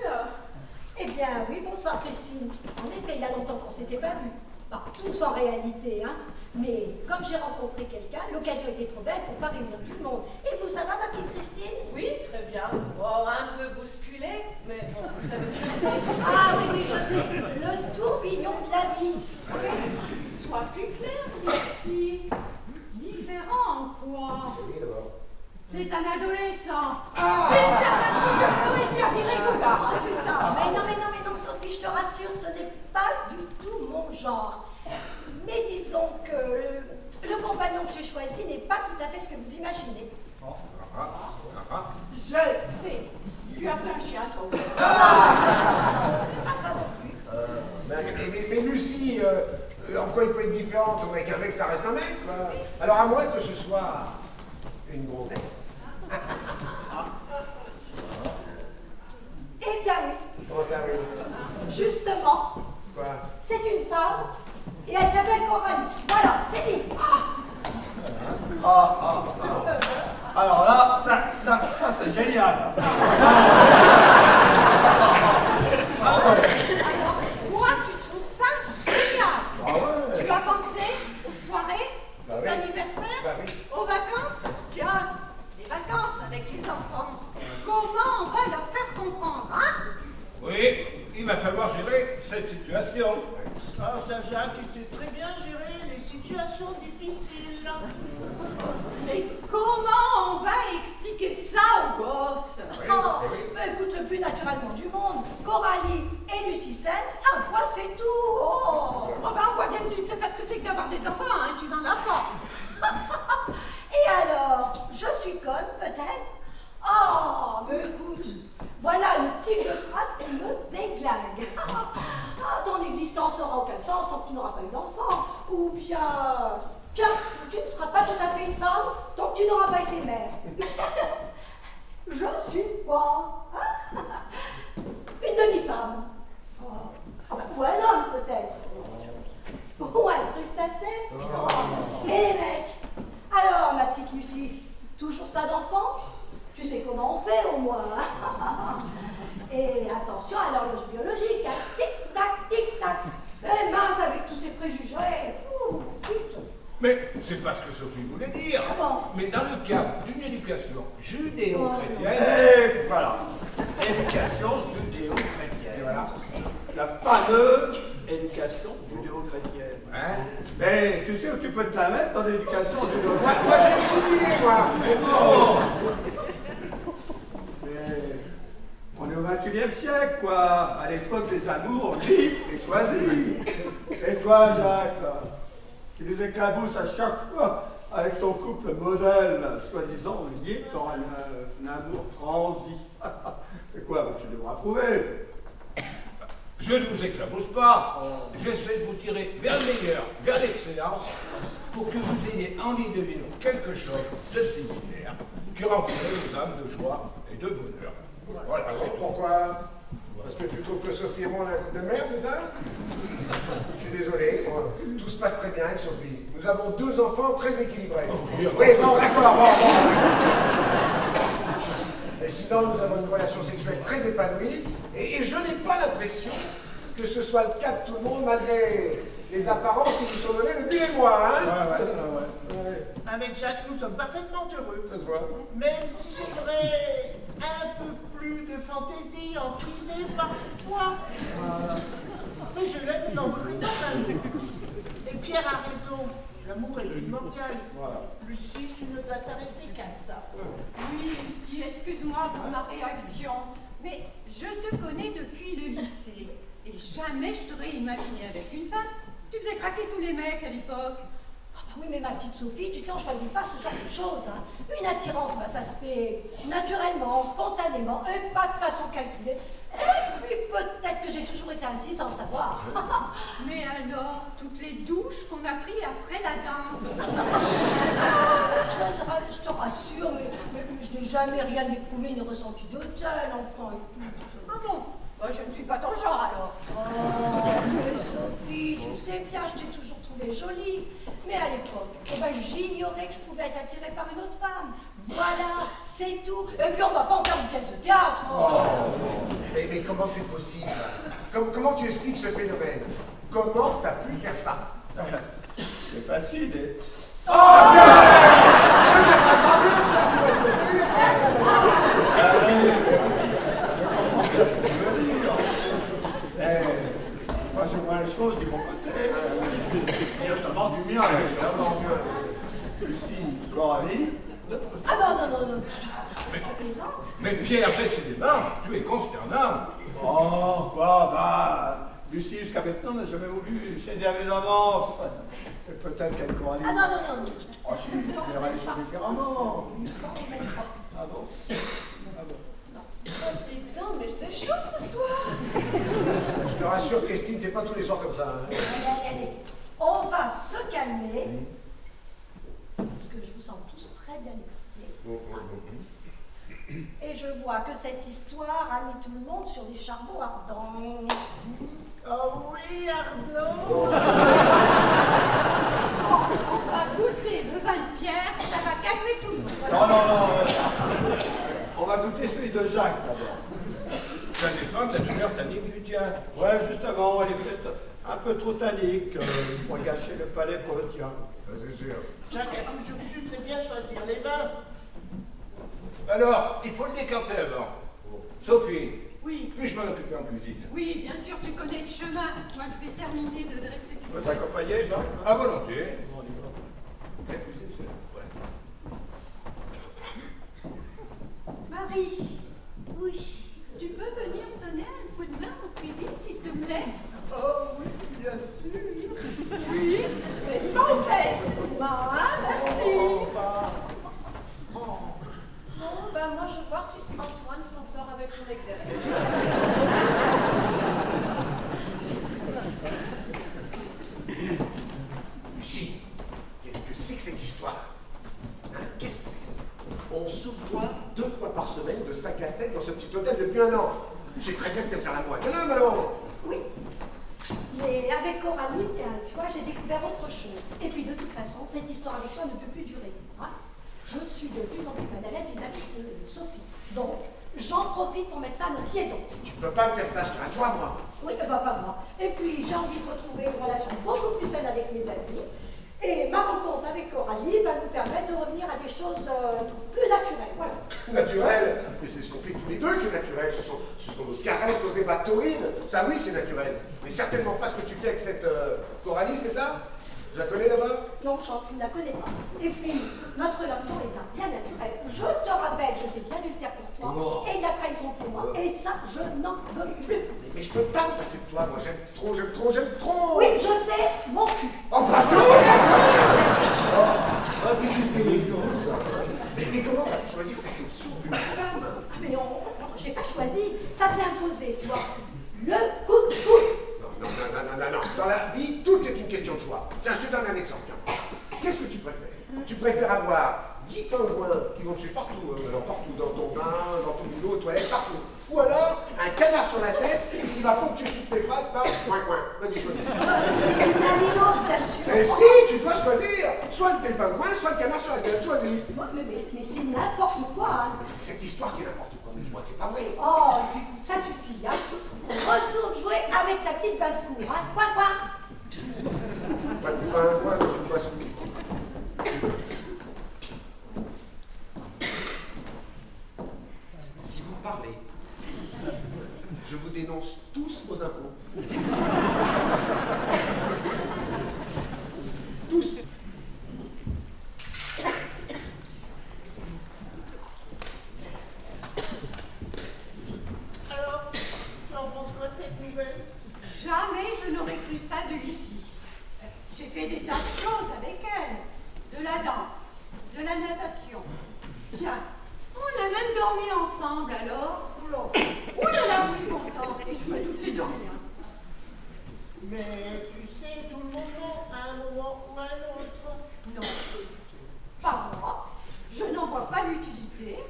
Eh bien oui, bonsoir Christine. En effet, il y a longtemps qu'on s'était pas vu. Bah, tous en réalité, hein. Mais comme j'ai rencontré quelqu'un, l'occasion était trop belle pour pas réunir tout le monde. Et vous, ça va, ma petite Christine? Oui, très bien. Bon, un peu bousculé, mais bon, vous savez ce que c'est. Ah oui, oui, je sais. Le tourbillon de la vie. Sois plus clair, Lucie. Différent en quoi? C'est un adolescent. C'est ça. Mais non, Sophie, je te rassure, ce n'est pas du tout mon genre. Mais disons que le compagnon que j'ai choisi n'est pas tout à fait ce que vous imaginez. Je sais. Tu as pris un chien, toi aussi. C'est pas ça non plus. Mais Lucie, en quoi il peut être différent? Ton mec avec, ça reste un mec, quoi. Alors à moins que ce soit une gonzesse. Eh bien oui. Comment ça, oui? Justement, Quoi? c'est une femme et elle s'appelle Coralie. Voilà, c'est dit. Alors là, ça c'est génial. Alors, toi, tu trouves ça génial. Ah ouais. Tu as pensé aux soirées, Bah aux oui. anniversaires, Bah oui. aux vacances? Tiens, des vacances avec les enfants. Comment on va leur faire comprendre, hein? Oui, il va falloir gérer cette situation. Ah, ça, Jacques, il sait très bien gérer les situations difficiles. Mais comment on va expliquer ça aux gosses? Mais écoute, le plus naturellement du monde, Coralie et Lucie Sen, un point c'est tout. Oh, ben on voit bien que tu ne sais pas ce que c'est que d'avoir des enfants, hein, tu n'en as pas. Et alors, je suis conne peut-être? Oh, mais écoute, voilà le type de phrase qui me déglingue. Ah, ton existence n'aura aucun sens tant que tu n'auras pas eu d'enfant. Ou bien, tiens, tu ne seras pas tout à fait une femme tant que tu n'auras pas été mère. Je suis quoi? Une demi-femme. Ou un homme peut-être. Ou un crustacé. Et les mecs? Alors, ma petite Lucie, toujours pas d'enfant? Tu sais comment on fait au moins. Et attention à l'horloge biologique, hein. Tic-tac, tic-tac. Eh mince, avec tous ces préjugés. Putain. Mais c'est pas ce que Sophie voulait dire. Ah bon? Mais dans le cadre d'une éducation judéo-chrétienne. Et voilà. Éducation judéo-chrétienne. Voilà. La fameuse éducation judéo-chrétienne. Hein? Mais tu sais où tu peux te la mettre dans l'éducation Moi, judéo-chrétienne? j'ai une idée, moi. Oh. Mais on est au XXIe siècle, quoi. À l'époque des amours libres et choisis. Et toi, Jacques, là, qui nous éclabousses à chaque fois avec ton couple modèle, soi-disant lié par un amour transi. Et quoi, tu devras prouver. Je ne vous éclabousse pas. J'essaie de vous tirer vers le meilleur, vers l'excellence, pour que vous ayez envie de vivre quelque chose de similaire qui remplirait vos âmes de joie et de bonheur. Voilà, c'est tout. Pourquoi? Parce que tu trouves que Sophie et moi on a un couple de merde, c'est ça? Je suis désolé, tout se passe très bien avec Sophie. Nous avons 2 enfants très équilibrés. Oui, bon, d'accord, bon. Et sinon, nous avons une relation sexuelle très épanouie, et je n'ai pas l'impression que ce soit le cas de tout le monde, malgré les apparences qui nous sont données depuis des mois, hein? Ouais. Avec Jacques, nous sommes parfaitement heureux. Ça se voit. Même si j'aimerais un peu plus de fantaisie en privé parfois. Mais je l'aime, il en voudrait pas mal. Et Pierre a raison, l'amour est primordial. Lucie, tu ne dois t'arrêter qu'à ça. Oui, Lucie, excuse-moi pour ma réaction, mais je te connais depuis le lycée et jamais je t'aurais imaginé avec une femme. Tu faisais craquer tous les mecs à l'époque. Ah bah oui, mais ma petite Sophie, tu sais, on ne choisit pas ce genre de choses. Hein. Une attirance, bah, ça se fait naturellement, spontanément, et pas de façon calculée. Et puis peut-être que j'ai toujours été ainsi sans le savoir. Mais alors, toutes les douches qu'on a prises après la danse. Je te rassure, mais je n'ai jamais rien éprouvé ni ressenti de tel, enfant. Ah bon? Bah, je ne suis pas ton genre alors. Oh, mais Sophie, tu sais bien, je t'ai toujours trouvée jolie. Mais à l'époque, eh ben, j'ignorais que je pouvais être attirée par une autre femme. Voilà, c'est tout. Et puis on va pas en faire une pièce de théâtre. Mais comment c'est possible? Comment tu expliques ce phénomène? Comment t'as pu faire ça? C'est facile. Moi, je vois les choses du bon côté. Et notamment du mien, évidemment. Lucie, Coralie. Ah non, je plaisante. Mais Pierre, décidément, tu es consternant. Oh, quoi, bah, Lucie, jusqu'à maintenant, n'a jamais voulu céder à mes avances. Et peut-être qu'elle Coralie. Ah non. Oh, si, elle verrait les choses différemment. Ah bon? Oh, dis donc, mais c'est chaud ce soir. Je te rassure, Christine, c'est pas tous les soirs comme ça. Hein. Allez. On va se calmer. Parce que je vous sens tous très bien excités. Et je vois que cette histoire a mis tout le monde sur des charbons ardents. Oh oui, Ardent. On va goûter le Val-Pierre, ça va calmer tout le monde. Non. On va goûter celui de Jacques d'abord. Ça dépend de la teneur tannique du tien. Ouais, justement, elle est peut-être un peu trop tannique pour gâcher le palais pour le tien. C'est sûr. Jacques a toujours su très bien choisir les vins. Alors, il faut le décanter avant. Sophie, Oui. puis-je m'en occuper en cuisine? Oui, bien sûr, tu connais le chemin. Moi, je vais terminer de dresser Tu veux t'accompagner, Jacques? À volonté. Marie, oui, tu peux venir me donner un coup de main en cuisine, s'il te plaît? Oh oui, bien sûr. Oui, mais pas au fesse, coup de main, hein, merci. Bon, ben moi je vais voir si Antoine s'en sort avec son exercice. Lucie, qu'est-ce que c'est que cette histoire? Hein? Qu'est-ce que c'est que ça? On se voit 2 fois par semaine de 5 à 7 dans ce petit hôtel depuis 1 an. Je sais très bien que t'es faire la moi. Non, alors. Oui. Mais avec Coralie, bien, tu vois, j'ai découvert autre chose. Et puis de toute façon, cette histoire avec toi ne peut plus durer. Hein? Je suis de plus en plus mal à l'aise vis-à-vis de Sophie. Donc, j'en profite pour mettre fin à notre liaison. Tu peux pas me faire ça, je te toi, moi. Oui, bah pas moi. Et puis, j'ai envie de retrouver une relation beaucoup plus saine avec mes amis. Et ma rencontre avec Coralie va nous permettre de revenir à des choses plus naturelles. Voilà. Naturel? Mais c'est ce qu'on fait tous les deux qui est naturel. Ce sont nos caresses, nos ébatorines. Ça, oui, c'est naturel. Mais certainement pas ce que tu fais avec cette Coralie, c'est ça? Je la connais là-bas? Non, Jean, tu ne la connais pas. Et puis, notre relation est un bien naturel. Je te rappelle que c'est de l'adultère pour toi et de la trahison pour moi. Et ça, je n'en veux plus. Mais je peux pas me passer de toi, moi. J'aime trop. Oui, je sais, mon cul. Oh, pardon! Oh, mais c'était énorme, ça. Mais comment t'as pu choisir cette option d'une femme? Ah, mais non, j'ai pas choisi. Ça s'est imposé, tu vois. Le coup de coude. Non. Dans la vie, tout est une question de choix. Tiens, je te donne un exemple. Qu'est-ce que tu préfères? Tu préfères avoir 10 pingouins qui vont te suivre partout, dans ton bain, dans ton boulot, aux toilettes, partout. Ou alors, un canard sur la tête qui va ponctuer toutes tes phrases par coin. Vas-y, choisis. L'un et l'autre, bien sûr. Mais si, tu dois choisir. Soit le pingouin, soit le canard sur la tête. Choisis. Mais c'est n'importe quoi. Hein. C'est cette histoire qui est n'importe quoi. Mais dis-moi que c'est pas vrai. Oh, écoute, ça suffit. Hein. Retourne jouer avec ta petite basse-cour. Hein. Quoi. Pas de pingouin, je ne vois ce que. Si vous parlez, je vous dénonce tous vos impôts. Tous. Alors, tu en penses quoi de cette nouvelle? Jamais je n'aurais cru ça de Lucie. J'ai fait des tas de choses avec elle. De la danse, de la natation. Tiens, on a même dormi ensemble alors. Oulala, oui, bon sang, et je me doutais de rien. Mais tu sais, tout le monde ment à un moment ou à un autre. Non, pas moi. Je n'en vois pas l'utilité.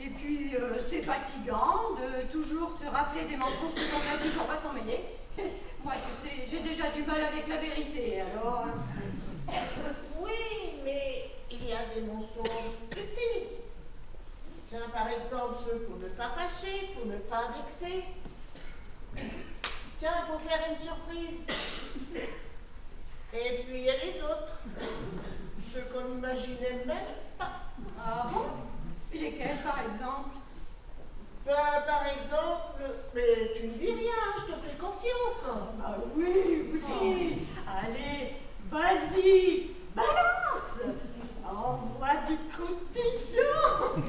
Et puis, c'est fatigant de toujours se rappeler des mensonges que l'on a dit pour pas s'en mêler. Moi, tu sais, j'ai déjà du mal avec la vérité, alors... Oui, mais il y a des mensonges utiles. Tiens, par exemple, ceux pour ne pas fâcher, pour ne pas vexer. Tiens, pour faire une surprise. Et puis il y a les autres. Ceux qu'on n'imaginait même pas. Ah bon? Et lesquels, par exemple? Ben, par exemple, mais tu ne dis rien, je te fais confiance. Ah oui, oui. Allez, vas-y, balance. Envoie du croustillant.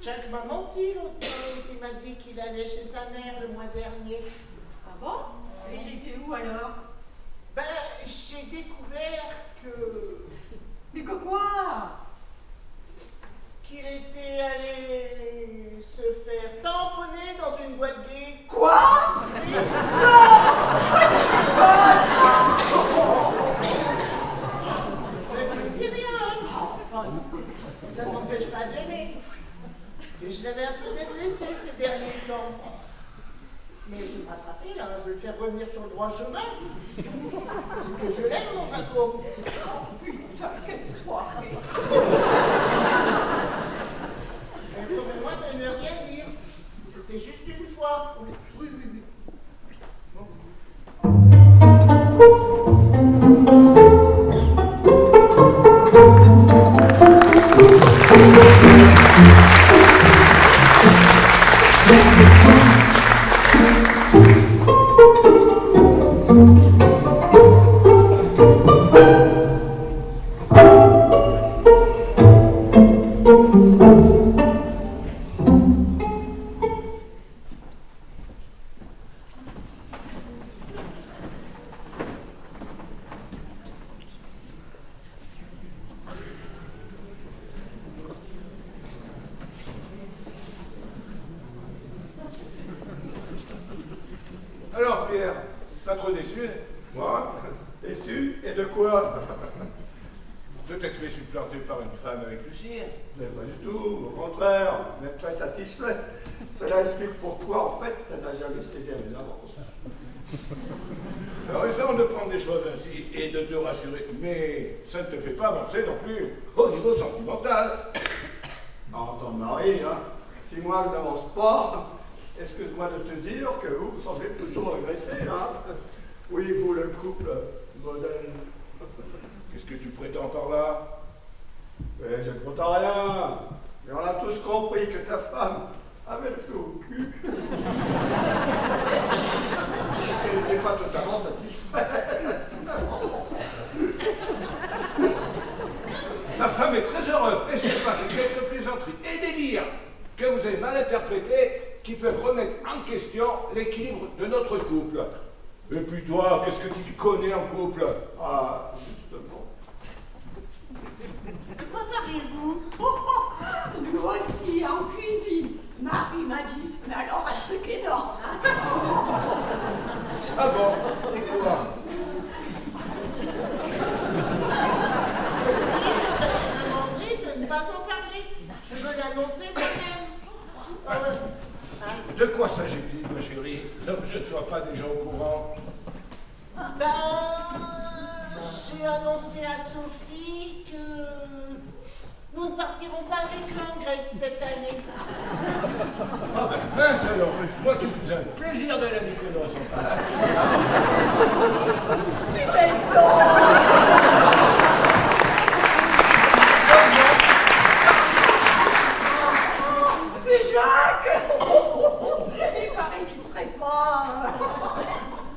Jack m'a menti l'autre fois. Il m'a dit qu'il allait chez sa mère le mois dernier. Ah bon? Et il était où alors? Ben, j'ai découvert que... Mais que quoi? Qu'il était allé se faire tamponner dans une boîte gay. Quoi? Oui. Mais tu ne dis rien. Ça ne m'empêche pas d'aimer. Et je l'avais un peu délaissé ces derniers temps. Mais je vais me rattraper là, je vais le faire revenir sur le droit chemin. C'est que je l'aime, mon Jaco. Oh putain, quelle soirée. Mais promets-moi de ne rien dire. C'était juste une fois. Oui, oui, oui. Alors Pierre, pas trop déçu? Moi? Déçu? Et de quoi? Peut-être que je suis planté par une femme avec Lucie. Mais pas du tout, au contraire, même très satisfait. Cela explique pourquoi, en fait, elle n'a jamais cédé à mes avances. Tu as raison de prendre des choses ainsi et de te rassurer, mais ça ne te fait pas avancer non plus au niveau sentimental. En tant que mari, hein, si moi je n'avance pas, excuse-moi de te dire que vous semblez plutôt regresser, hein. Oui, vous, le couple modèle. Qu'est-ce que tu prétends par là? Mais je ne prétends rien. Mais on a tous compris que ta femme avait le feu au cul. Elle n'était pas totalement satisfaite. Ma femme est très heureuse et c'est pas quelques plaisanteries et délires que vous avez mal interprétés qui peuvent remettre en question l'équilibre de notre couple. Et puis toi, qu'est-ce que tu connais en couple? Ah, justement. De quoi parlez-vous? Nous aussi, en cuisine. Marie m'a dit, mais alors un truc énorme. Hein. Ah bon? Et quoi? Je t'ai demandé de ne pas en parler. Je veux l'annoncer moi-même. De quoi s'agit-il, ma chérie? Donc je ne sois pas déjà au courant. Ben, j'ai annoncé à Sophie que nous ne partirons pas avec eux en Grèce cette année. Ah ben mince alors, moi qui me faisais un plaisir d'aller à Mykonos. Tu m'étonnes. C'est Jacques. Il paraît qu'il serait pas...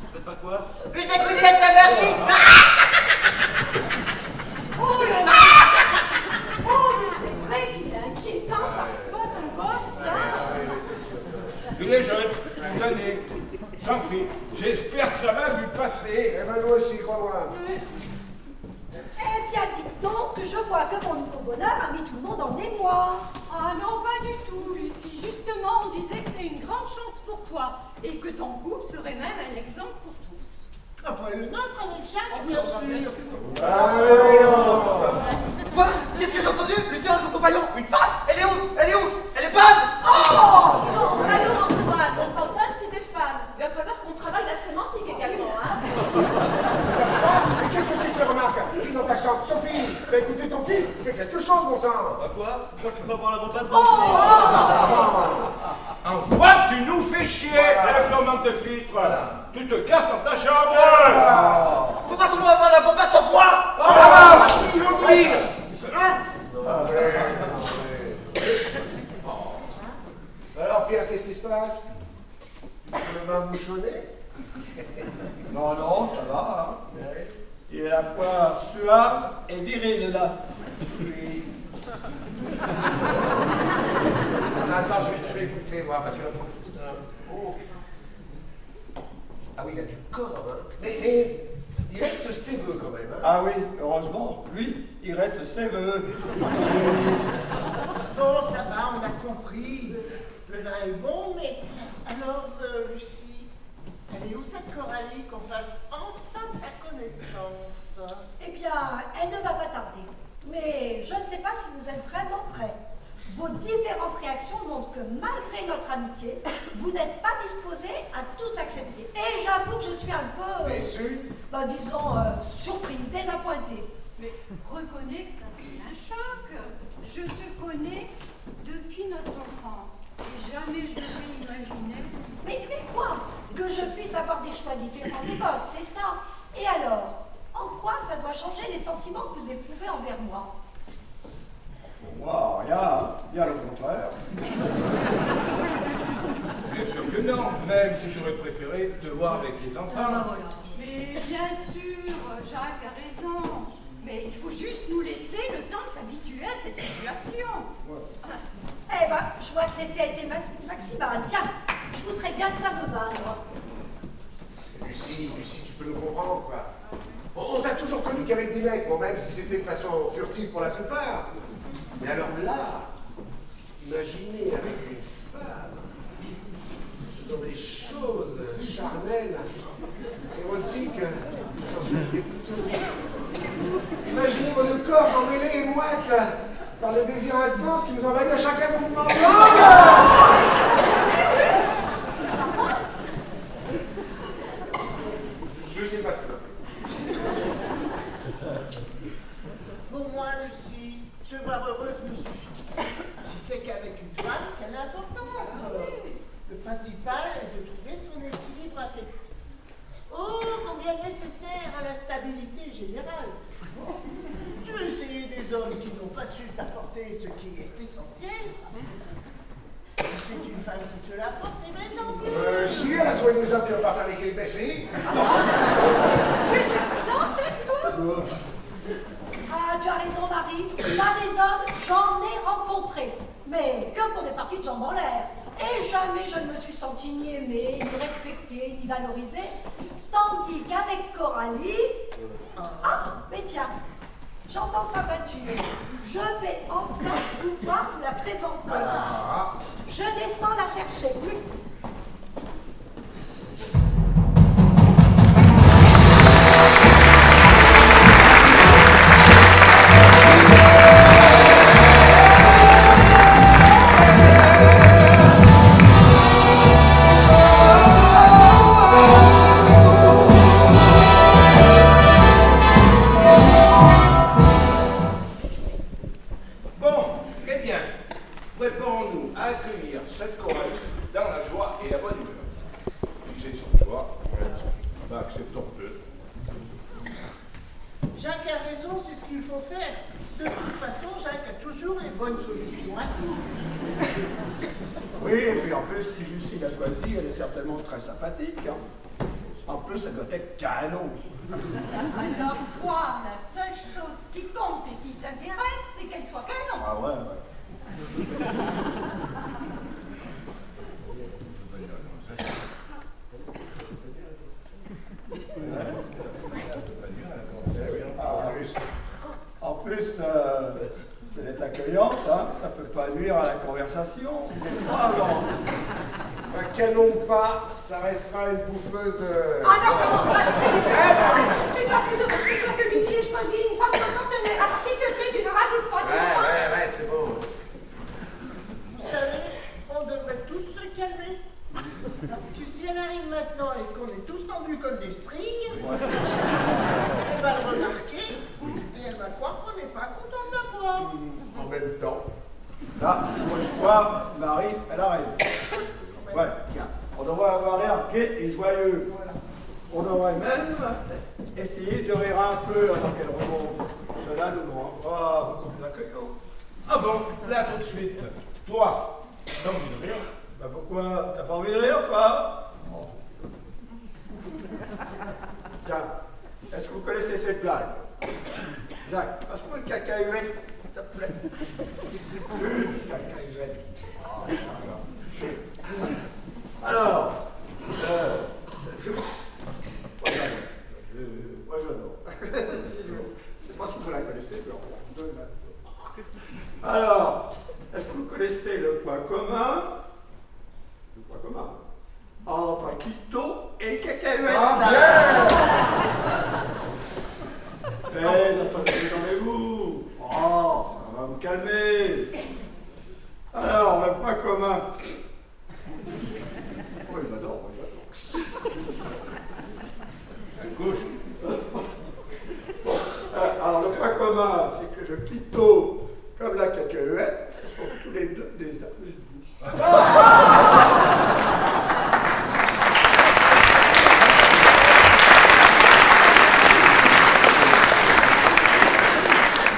Tu sais pas quoi? Mais j'ai connu à Saint-Marie. Oh là là. Oh, mais c'est vrai qu'il est inquiétant parfois, ton gosse, hein. Il est jeune, années, sans fille. J'espère que ça va lui passer. Eh ben nous aussi, crois-moi. Eh bien, dites donc que je vois que mon nouveau bonheur a mis tout le monde en émoi. Ah non, pas du tout, Lucie. Justement, on disait que c'est une grande chance pour toi et que ton couple serait même un exemple pour tous. Après le nôtre avec Jacques, bien sûr. Quoi? Qu'est-ce que j'ai entendu? Lucien, ton compagnon, une femme? Elle est où? Elle est où? Elle est bonne? Oh non, allons Antoine, on ne parle pas ainsi des femmes. Il va falloir qu'on travaille la sémantique également, hein. Qu'est-ce que c'est que ce remarque? ta chambre. Sophie, fais écouter ton fils, fais quelque chose, mon sang. Bah quoi? Moi je peux pas voir la bombasse. En quoi tu nous fais chier avec ton manque de filtre? Tu te casses dans ta chambre. Pourquoi tout le monde va voir la bombasse sur moi? Ah, je l'oublie. Alors Pierre, qu'est-ce qui se passe? Tu peux me bouchonner? Non, non, ça va. Hein. Il est à la fois suave et viril, là. Oui. Attends, je vais te faire écouter, voir, parce que... Oh. Ah oui, il a du corps, hein. Mais il reste séveux quand même, hein. Ah oui, heureusement, lui, il reste séveux. Bon, ça va, on a compris. Le vin est bon, mais alors, Lucie, elle est où cette Coralie qu'on fasse enfin sa connaissance? Eh bien, elle ne va pas tarder. Mais je ne sais pas si vous êtes vraiment prêts. Vos différentes réactions montrent que malgré notre amitié, vous n'êtes pas disposé à tout accepter. Et j'avoue que je suis un peu... Déçu? Disons, surprise, désappointée. Mais reconnais que ça fait un choc. Je te connais depuis notre enfance. Et jamais je n'aurais imaginé. Mais quoi? Que je puisse avoir des choix différents des vôtres, c'est ça. Et alors, en quoi ça doit changer les sentiments que vous éprouvez envers moi? Moi, rien, bien le contraire. Bien sûr que non, même si j'aurais préféré te voir avec les enfants. Mais bien sûr, Jacques a raison. Mais il faut juste nous laisser le temps de s'habituer à cette situation. Eh ben, je vois que l'effet a été maximal. Tiens, je voudrais bien se faire me vaincre. Lucie, tu peux nous comprendre, quoi. On t'a toujours connu qu'avec des mecs, bon, même si c'était de façon furtive pour la plupart. Mais alors là, t'imaginer avec une femme, dans des choses charnelles, érotiques, j'en suis dégoûté. Imaginez vos deux corps emmêlés et moites par le désir intense qui nous envahit à chacun mouvement. Je sais pas ce que Pour moi, Lucie, te voir heureuse me suffit. Si c'est qu'avec une femme, quelle importance? Le principal est de trouver son équilibre affectif. Oh, combien nécessaire à la stabilité générale. Tu veux essayer des hommes qui n'ont pas su t'apporter ce qui est essentiel? Si c'est une femme qui te l'apporte, eh bien tant mieux. Si, elle a trouvé des hommes qui repartent avec les baissés. Tu es bien présente, nous? Ah, tu as raison, Marie. Ça, des hommes, j'en ai rencontré. Mais que pour des parties de jambes en l'air. Et jamais je ne me suis sentie ni aimée, ni respectée, ni valorisée. Tandis qu'avec Coralie... Ah, mais tiens, j'entends sa voiture. Je vais enfin pouvoir vous la présenter. Je descends la chercher. Jacques a raison, c'est ce qu'il faut faire. De toute façon, Jacques a toujours les bonnes solutions à tout. Oui, et puis en plus, si Lucie l'a choisie, elle est certainement très sympathique. Hein. En plus, elle doit être canon. Alors toi, la seule chose qui compte et qui t'intéresse, c'est qu'elle soit canon. Ah ouais. En plus, si elle est accueillante, hein, ça peut pas nuire à la conversation. Ah non. Un canon pas, ça restera une bouffeuse de... Ah non, je commence pas. C'est pas plus heureux que toi que Lucie ait choisi une femme comme partenaire. Alors s'il te plaît, tu ne rajoutes pas. Ouais, c'est bon. Vous savez, on devrait tous se calmer. Parce que si elle arrive maintenant et qu'on est tous tendus comme des strings, elle va le remarquer et vois, Marie, elle arrive. Ouais, regarde. On devrait avoir l'air gai et joyeux. On devrait même essayer de rire un peu avant qu'elle remonte. Cela nous rendra beaucoup plus accueillants. Ah bon, là tout de suite. Toi, t'as envie de rire? Bah pourquoi? T'as pas envie de rire, toi? Tiens, est-ce que vous connaissez cette blague? Jacques, passe-moi le cacahuète, s'il te plaît. Une cacahuète. Alors, moi j'adore. Je ne sais pas si vous la connaissez, mais je l'adore. Alors, est-ce que vous connaissez le point commun? Le point commun entre un clito et une cacahuète. Attendez-vous. Oh, ça va vous calmer. Alors, le point commun. Oh, il m'adore, moi, j'adore. À gauche. Bon, alors, le point commun, c'est que le clito, comme la cacahuète, sont tous les deux des amuse-bouches.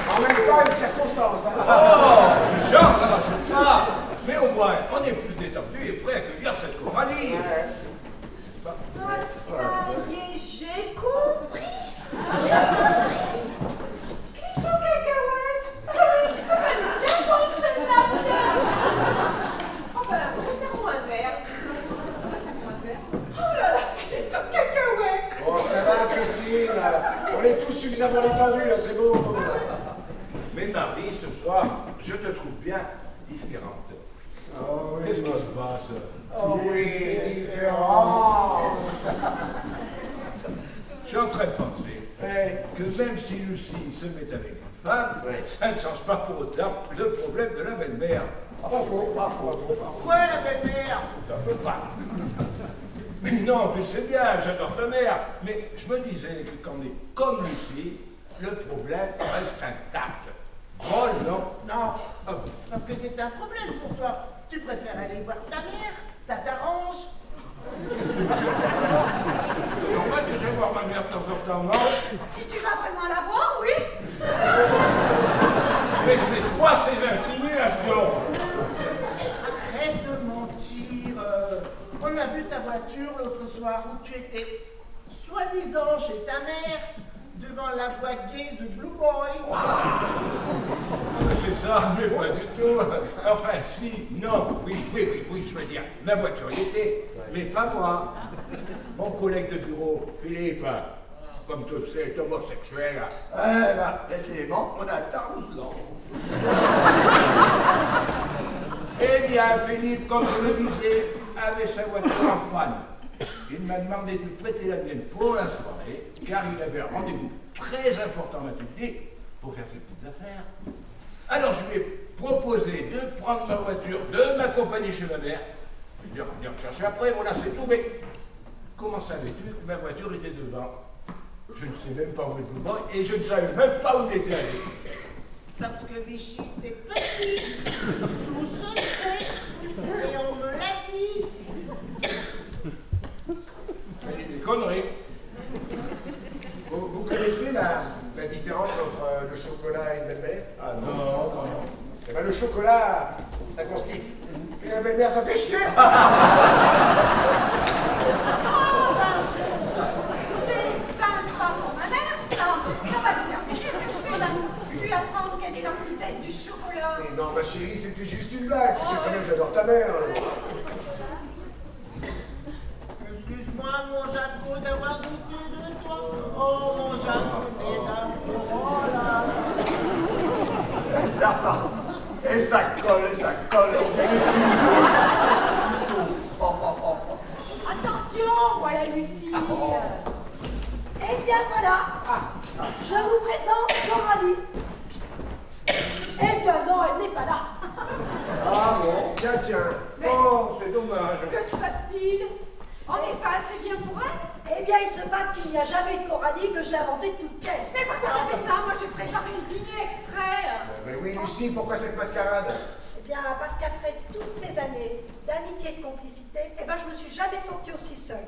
En même temps, une circonstance. Oh, Jean, ça marche pas. Mais au moins, on est plus détendu et prêt à accueillir cette Coralie. Ah, ça y est, j'ai compris. J'ai compris. Christo cacahuète. Elle est bien bonne celle-là, Pierre. Oh ben, resserre-moi un verre. Resserre-moi un verre. Oh là là, Christo cacahuète. Bon, ça va, Christine. On est tous suffisamment détendus, là, c'est bon. Mais Marie, ce soir, je te trouve bien différente. Oh, oui, Qu'est-ce qui se passe? Oh oui, différent. Je suis en train de penser que même si Lucie se met avec une femme, ça ne change pas pour autant le problème de la belle-mère. Pas faux, pas faux. Pourquoi la belle-mère? Ça peut pas. Mais non, tu sais bien, j'adore ta mère. Mais je me disais que quand on est comme Lucie, le problème reste intact. Drôle, non? Non, Ah bon. parce que c'est un problème pour toi. Tu préfères aller voir ta mère, ça t'arrange. C'est normal que j'aille voir ma mère de temps en temps, non? Si tu vas vraiment la voir, oui. Mais c'est quoi ces insinuations? Arrête de mentir. On a vu ta voiture l'autre soir où tu étais soi-disant chez ta mère devant la boîte gay The Blue Boy. C'est ça, mais pas du tout. Enfin, si, non, oui, je veux dire, la voiture y était, mais pas moi. Mon collègue de bureau, Philippe, comme tu le sais, est homosexuel. Eh ben, décidément, on a Tarouslan. Eh bien, Philippe, comme je le disais, avait sa voiture en panne. Il m'a demandé de lui prêter la mienne pour la soirée, car il avait un rendez-vous très important matinée pour faire ses petites affaires. Alors je lui ai proposé de prendre ma voiture, de m'accompagner chez ma mère, de dire venir me chercher après, voilà c'est tout, mais comment savais-tu que ma voiture était devant? Je ne sais même pas où est le Blue Boy et je ne savais même pas où il était allé. Parce que Vichy, c'est petit. Tout se sait. Et on me l'a dit. C'est des conneries. Vous connaissez la différence entre le chocolat et une belle-mère? Ah non. Eh ben, le chocolat, ça constipe. Et la belle-mère, ça fait chier. C'est sympa pour ma mère, ça. Ça va lui faire plaisir, le chocolat. Lui apprendre quelle est l'antithèse du chocolat. Mais non, ma chérie, c'était juste une blague. Tu sais très bien que j'adore ta mère. Excuse-moi, mon Jaco, d'avoir douté de toi. Oh, mon Jaco, c'est d'amour. Oh là là. Et ça part. Et ça colle. Attention, voilà Lucie. Eh bien voilà, je vous présente Coralie. Eh bien non, elle n'est pas là. Ah bon, tiens. Mais Oh, c'est dommage. que se passe-t-il? On n'est pas assez bien pour elle? Eh bien, il se passe qu'il n'y a jamais eu de Coralie, que je l'ai inventée de toutes pièces. C'est pas qu'on a fait ça, moi j'ai préparé le dîner exprès. Mais oui, Lucie, pourquoi cette mascarade? bien, parce qu'après toutes ces années d'amitié et de complicité, eh ben, je me suis jamais sentie aussi seule.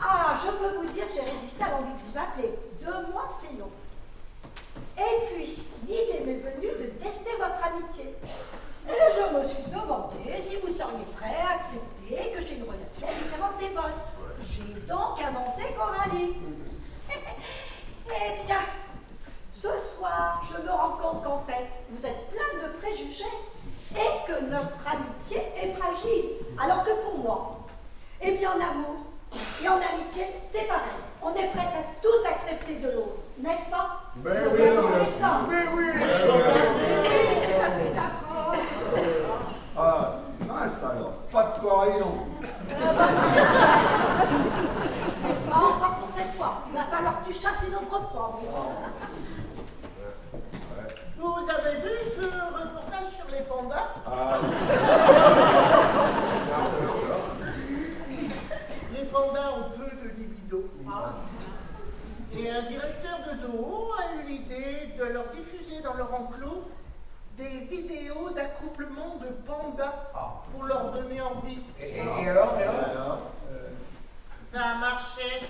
Ah, je peux vous dire que j'ai résisté à l'envie de vous appeler. 2 mois, c'est long. Et puis, l'idée m'est venue de tester votre amitié. Et je me suis demandé si vous seriez prêt à accepter que j'ai une relation différente des vôtres. J'ai donc inventé Coralie. Eh bien, ce soir, je me rends compte qu'en fait, vous êtes plein de préjugés et que notre amitié est fragile. Alors que pour moi, eh bien en amour et en amitié, c'est pareil. On est prêt à tout accepter de l'autre, n'est-ce pas? Mais oui, ça. Mais oui, tout à fait d'accord. Ah, mince alors, pas de Coralie non plus. Pas encore pour cette fois. Il va falloir que tu chasses une autre proie. Vous avez vu ce reportage sur les pandas? Les pandas ont peu de libido. Et un directeur de zoo a eu l'idée de leur diffuser dans leur enclos des vidéos d'accouplement de pandas pour leur donner envie. Et alors Ça a marché.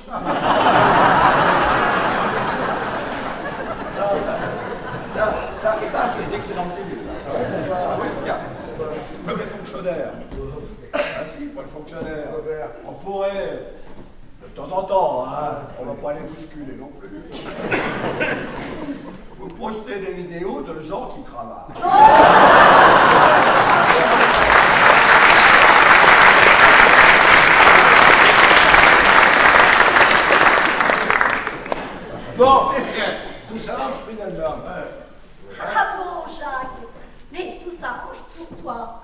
Ça c'est d'excellentes idées. Ah oui, tiens, comme les fonctionnaires. Ah si, pour les fonctionnaires. On pourrait, de temps en temps, hein, on va pas les bousculer non plus, vous projeter des vidéos de gens qui travaillent. Bon, tout ça marche finalement. Ah bon, Jacques, mais tout s'arrange pour toi.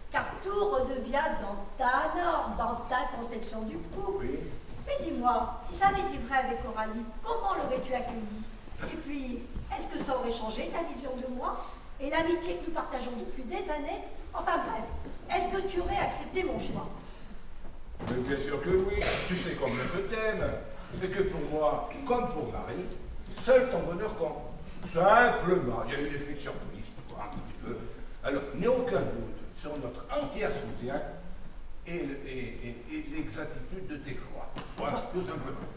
Car tout redevient dans ta norme, dans ta conception du couple. Oui. Mais dis-moi, si ça avait été vrai avec Coralie, comment l'aurais-tu accueilli? Et puis, est-ce que ça aurait changé ta vision de moi et l'amitié que nous partageons depuis des années? Enfin bref, est-ce que tu aurais accepté mon choix? Mais bien sûr que oui, tu sais combien je t'aime. Et que pour moi, comme pour Marie, seul ton bonheur compte. Simplement, il y a eu l'effet de surprise, un petit peu. Alors, il n'y a aucun doute sur notre entier soutien et l'exactitude de tes choix. Voilà, tout simplement.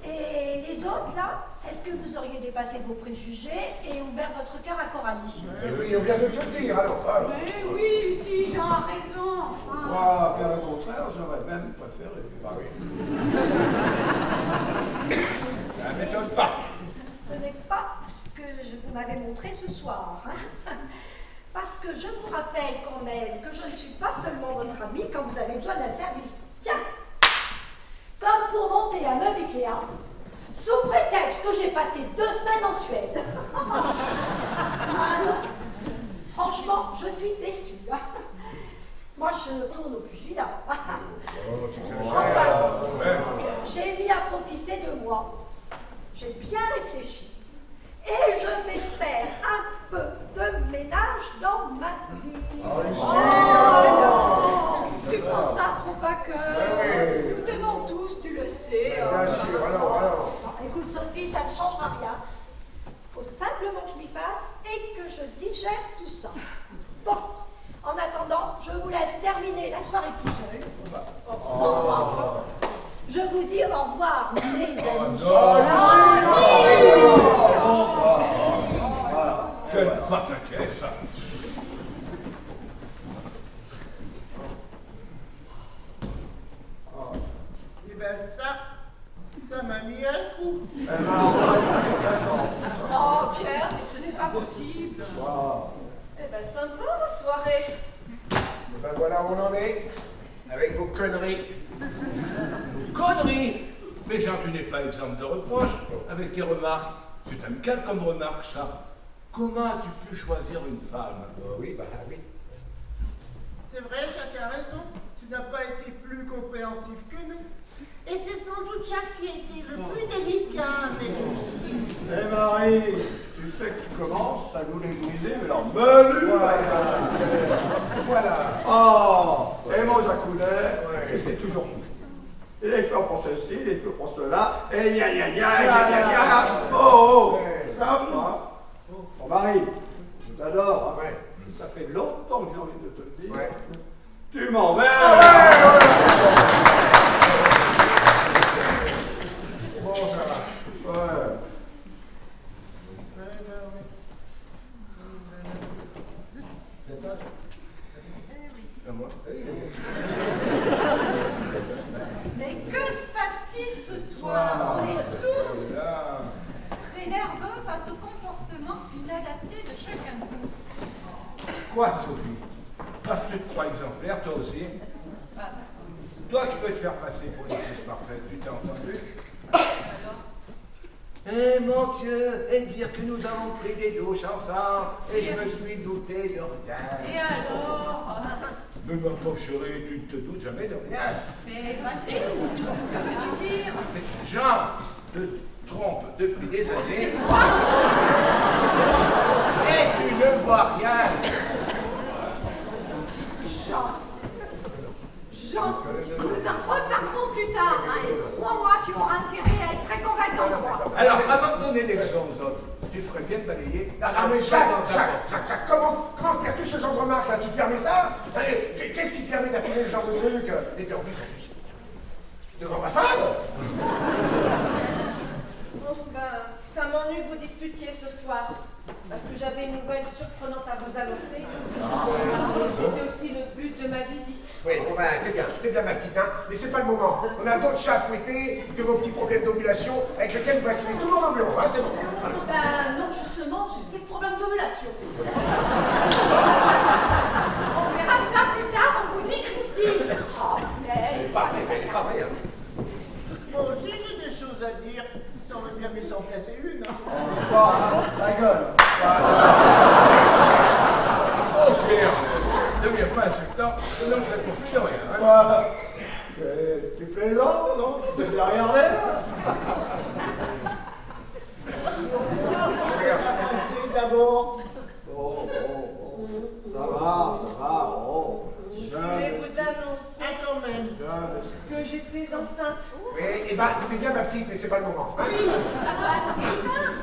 Et les autres, là, est-ce que vous auriez dépassé vos préjugés et ouvert votre cœur à Coralie? Oui, on vient de te le dire, alors. Mais oui, Lucie, Jean a raison, enfin. Moi, bien au contraire, j'aurais même préféré. Bah oui. Ça ne m'étonne pas. Ce n'est pas ce que vous m'avez montré ce soir. Hein. Parce que je vous rappelle quand même que je ne suis pas seulement votre amie quand vous avez besoin d'un service. Tiens, comme pour monter un meuble Ikea, sous prétexte que j'ai passé 2 semaines en Suède. Ah non, franchement, je suis déçue. Moi, je retourne au pugilat. J'ai mis à profiter de moi. J'ai bien réfléchi. Et je vais faire un peu de ménage dans ma vie. Tu prends ça trop à cœur. Nous t'aimons tous, tu le sais. Bien sûr, alors. Écoute, Sophie, ça ne changera rien. Il faut simplement que je m'y fasse et que je digère tout ça. Bon, en attendant, je vous laisse terminer la soirée tout seul. Sans moi. Je vous dis au revoir, mes amis. Quelle pataquès, ça. Eh ben ça m'a mis un coup. Non, Pierre, mais ce n'est pas possible. Eh ben, sympa, vos soirées. Ben voilà où on en est, avec vos conneries. Connerie! Mais Jean, tu n'es pas exempt de reproches avec tes remarques. C'est amical comme remarque, ça. Comment as-tu pu choisir une femme? Oui. C'est vrai, Jacques a raison. Tu n'as pas été plus compréhensif que nous. Et c'est sans doute Jacques qui a été le plus délicat avec nous aussi. Eh Marie, tu sais que tu commences à nous les briser, mais alors menu. Voilà. Oh, et mon Jacounet, et c'est toujours tout. Il est fait pour ceci, il est fait pour cela, et ya. Oh, ça va. Bon, Marie, je t'adore, hein. Ça fait de Mais que se passe-t-il ce soir? On est tous très nerveux face au comportement inadapté de chacun de vous. Quoi, Sophie? Parce que tu te crois exemplaire, toi aussi? Toi qui veux te faire passer pour une fille parfaite, tu t'es entendu? Eh mon Dieu, et dire que nous avons pris des douches ensemble, et je me suis douté de rien. Et alors? Mais ma pauvre chérie, tu ne te doutes jamais de rien. Mais vas-y, que veux-tu dire? Mais Jean te trompe depuis des années. Et tu ne vois rien. Jean, nous en reparlerons plus tard, hein, et crois-moi, tu auras intérêt à être très convaincant, toi. Alors, avant de donner des raisons aux autres, tu ferais bien de balayer. Ah mais Jacques, comment perds-tu ce genre de remarque là? Tu te permets ça? Qu'est-ce qui te permet d'affirmer ce genre de truc? Et puis en plus, devant ma femme? Bon, ben, ça m'ennuie que vous disputiez ce soir. Parce que j'avais une nouvelle surprenante à vous annoncer. Et c'était aussi le but de ma visite. Oui, bon ben c'est bien ma petite, hein, mais c'est pas le moment. On a d'autres chats à fouetter que vos petits problèmes d'ovulation avec lesquels vous vacillez tout le monde au bureau, hein, c'est bon. Voilà. Ben non, justement, j'ai plus de problème d'ovulation. On verra ça plus tard, on vous dit, Christine. Oh, mais... Elle est pas vraie, hein. Moi aussi, j'ai des choses à dire. Ça aurait bien mieux s'en placer une. Ta gueule. Oh Pierre, ne deviens pas insultant, sinon je ne réponds plus de rien. Hein. Tu plaisantes, non? Tu t'es bien regardé, là? Assez d'abord. Bon. Ça va, oh. Je voulais vous annoncer Quand même. que j'étais enceinte. Oui, et ben c'est bien ma petite, mais c'est pas le moment. Hein. Oui, ça va aller plus tard.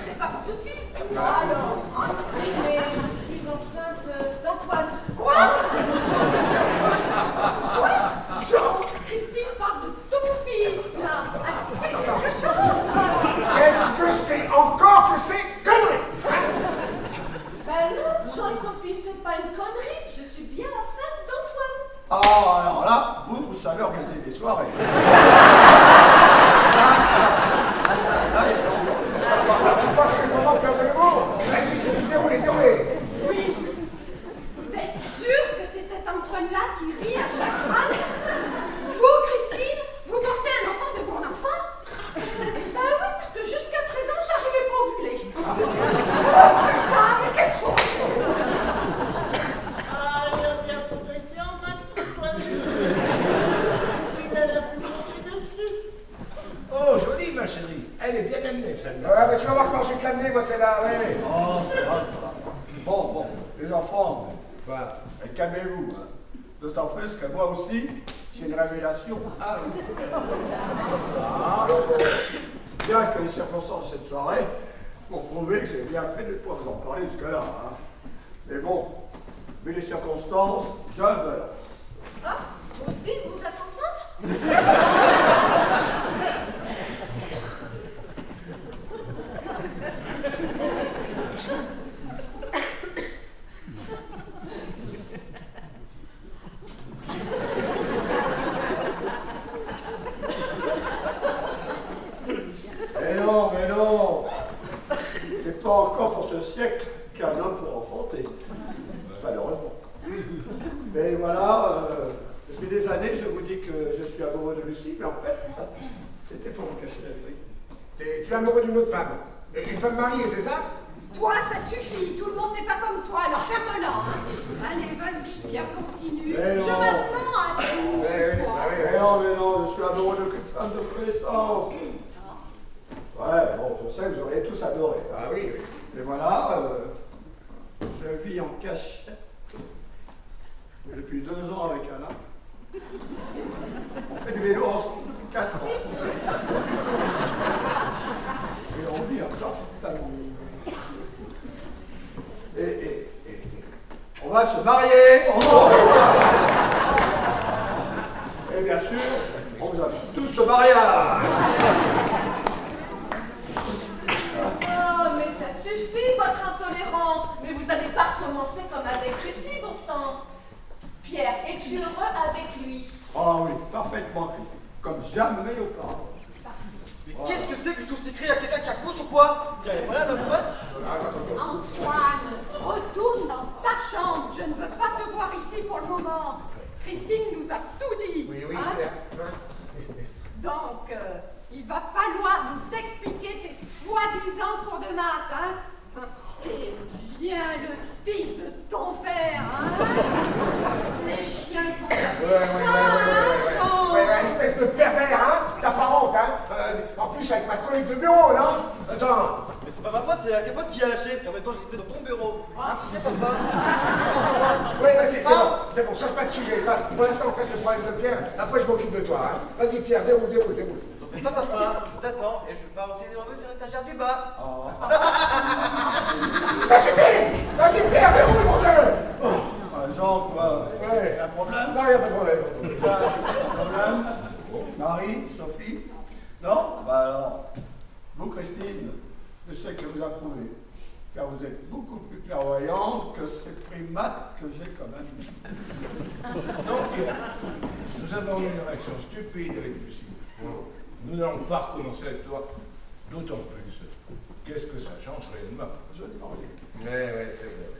C'est pas pour tout de suite. Alors, Mais je suis enceinte d'Antoine. quoi? Jean, Christine parle de ton fils, là. Elle fait quelque chose, là. Qu'est-ce que c'est encore que ces conneries? Ben non, Jean et son fils, c'est pas une connerie. Je suis bien enceinte d'Antoine. Ah, alors là, vous savez organiser des soirées. Tu crois que c'est le moment de faire de l'humour? Vas-y, Christine, déroulez. Oui. Vous êtes sûr que c'est cet Antoine-là qui rit à chaque phrase? Vous, Christine, vous portez un enfant de mon enfant? Ben oui, parce que jusqu'à présent, j'arrivais pas à ovuler. Oh putain, mais quelle chose! Ah, il a bien progressé en maths, Antoine. Christine, elle a pu monter dessus. Oh, jolie ma chérie, elle est bien amenée celle-là. Ouais, mais tu vas voir comment je vais te l'amener, moi, celle-là, ouais. Oh, ça va. Bon, les enfants, calmez-vous. Hein. D'autant plus que moi aussi, j'ai une révélation à vous. Bien que les circonstances de cette soirée m'ont prouvé que j'ai bien fait de ne pas vous en parler jusque-là. Hein. Mais bon, vu les circonstances, je me lance. Ah, vous aussi, vous êtes enceinte? Mais non, c'est pas encore pour ce siècle qu'un homme pourra enfanter, malheureusement. Mais voilà, depuis des années, je vous dis que je suis amoureux de Lucie, mais en fait, c'était pour me cacher la vérité. Tu es amoureux d'une autre femme? Une femme mariée, c'est ça? Toi, ça suffit. Tout le monde n'est pas comme toi, alors ferme-la. Hein. Allez, vas-y, bien continue. Mais Je non. m'attends à tout ce soir. Mais non, je suis amoureux d'aucune femme de reconnaissance. Ouais, bon, je sais que vous auriez tous adoré. Hein. Ah oui. Mais voilà, je vis en cachette depuis 2 ans avec Anna. On fait du vélo ensemble depuis 4 ans. Et on vit un parfait amour. Et on va se marier. Et bien sûr, on vous invite tous au mariage. tous ces cris, il y a quelqu'un qui accouche ou quoi? Tiens, voilà la passe. Antoine, retourne dans ta chambre. Je ne veux pas te voir ici pour le moment. Christine nous a tout dit. Oui, hein? Esther. Donc, il va falloir nous expliquer tes soi-disant cours de maths, hein? T'es bien le fils de ton père, hein? Les chiens font Ouais, espèce de pervers, hein? T'as pas honte, hein? En plus, avec ma collègue de bureau, là? Attends. Mais c'est pas ma faute, c'est la capote qui a lâché. Et en même temps, j'étais dans ton bureau. Hein, tu sais, papa? Ouais, c'est bon, change pas de sujet. Enfin, pour l'instant, on traite le problème de Pierre. Après, je m'occupe de toi, hein? Vas-y, Pierre, déroule. T'en fais pas, papa. Je t'attends et je pars aussi des reveux sur l'étagère du bas. Oh. Ça suffit! Vas-y, Pierre, déroule, mon Dieu! Jean, quoi? Ouais. Un problème? Non, il n'y a pas de problème. Un problème? Marie, Sophie? Non? Bah alors, vous, Christine, je sais que vous approuvez, car vous êtes beaucoup plus clairvoyante que ces primates que j'ai quand même. Non, Pierre, nous avons eu une réaction stupide avec Lucie. Nous n'allons pas recommencer avec toi, d'autant plus. Qu'est-ce que ça change réellement? Ouais, c'est vrai.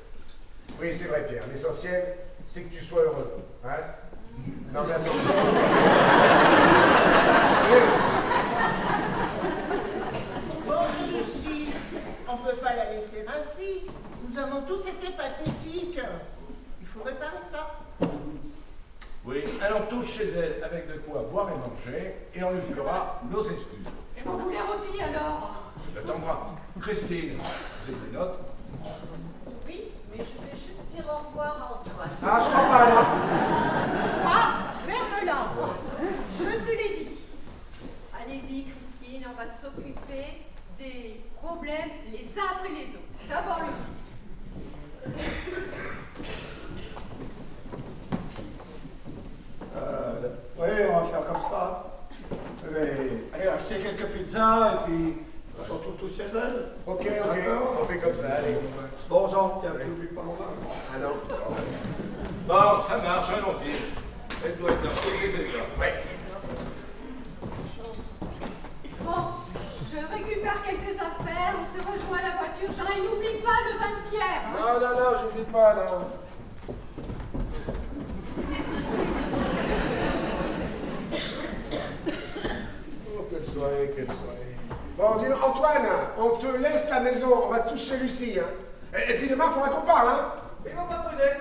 Oui, c'est vrai, Pierre. L'essentiel, c'est que tu sois heureux. Hein? Non, mais attends. Bon, Lucie, on ne peut pas la laisser ainsi. Nous avons tous été pathétiques. Il faut réparer ça. Oui, allons tous chez elle avec de quoi boire et manger, et on lui fera nos excuses. Et mon poulet rôti alors? Tu l'attendras. Christine, j'ai des notes. Oui, mais je vais juste dire au revoir à Antoine. Ah, je crois pas, là. Toi, ferme-la. Je te l'ai dit. Allez-y, Christine, on va s'occuper des problèmes les uns après les autres. D'abord, Lucie. Oui, on va faire comme ça. Allez, acheter quelques pizzas et puis on se retrouve tous chez elle. Ok, D'accord. on fait comme ça, allez. Bon, Jean, tiens, tu n'oublies pas mon vin. Ah non. Bon, ça marche, allons-y. Elle doit être dans tous ses états. Ouais. Bon, je récupère quelques affaires, on se rejoint à la voiture. Jean, et n'oublie pas le vin de Pierre. Hein? Non, j'oublie pas, là. Oh, quelle soirée. Bon, dis Antoine, on te laisse la maison, on va tous chez Lucie, hein. Et puis demain, il faudra qu'on parle, hein. Et mon papounet.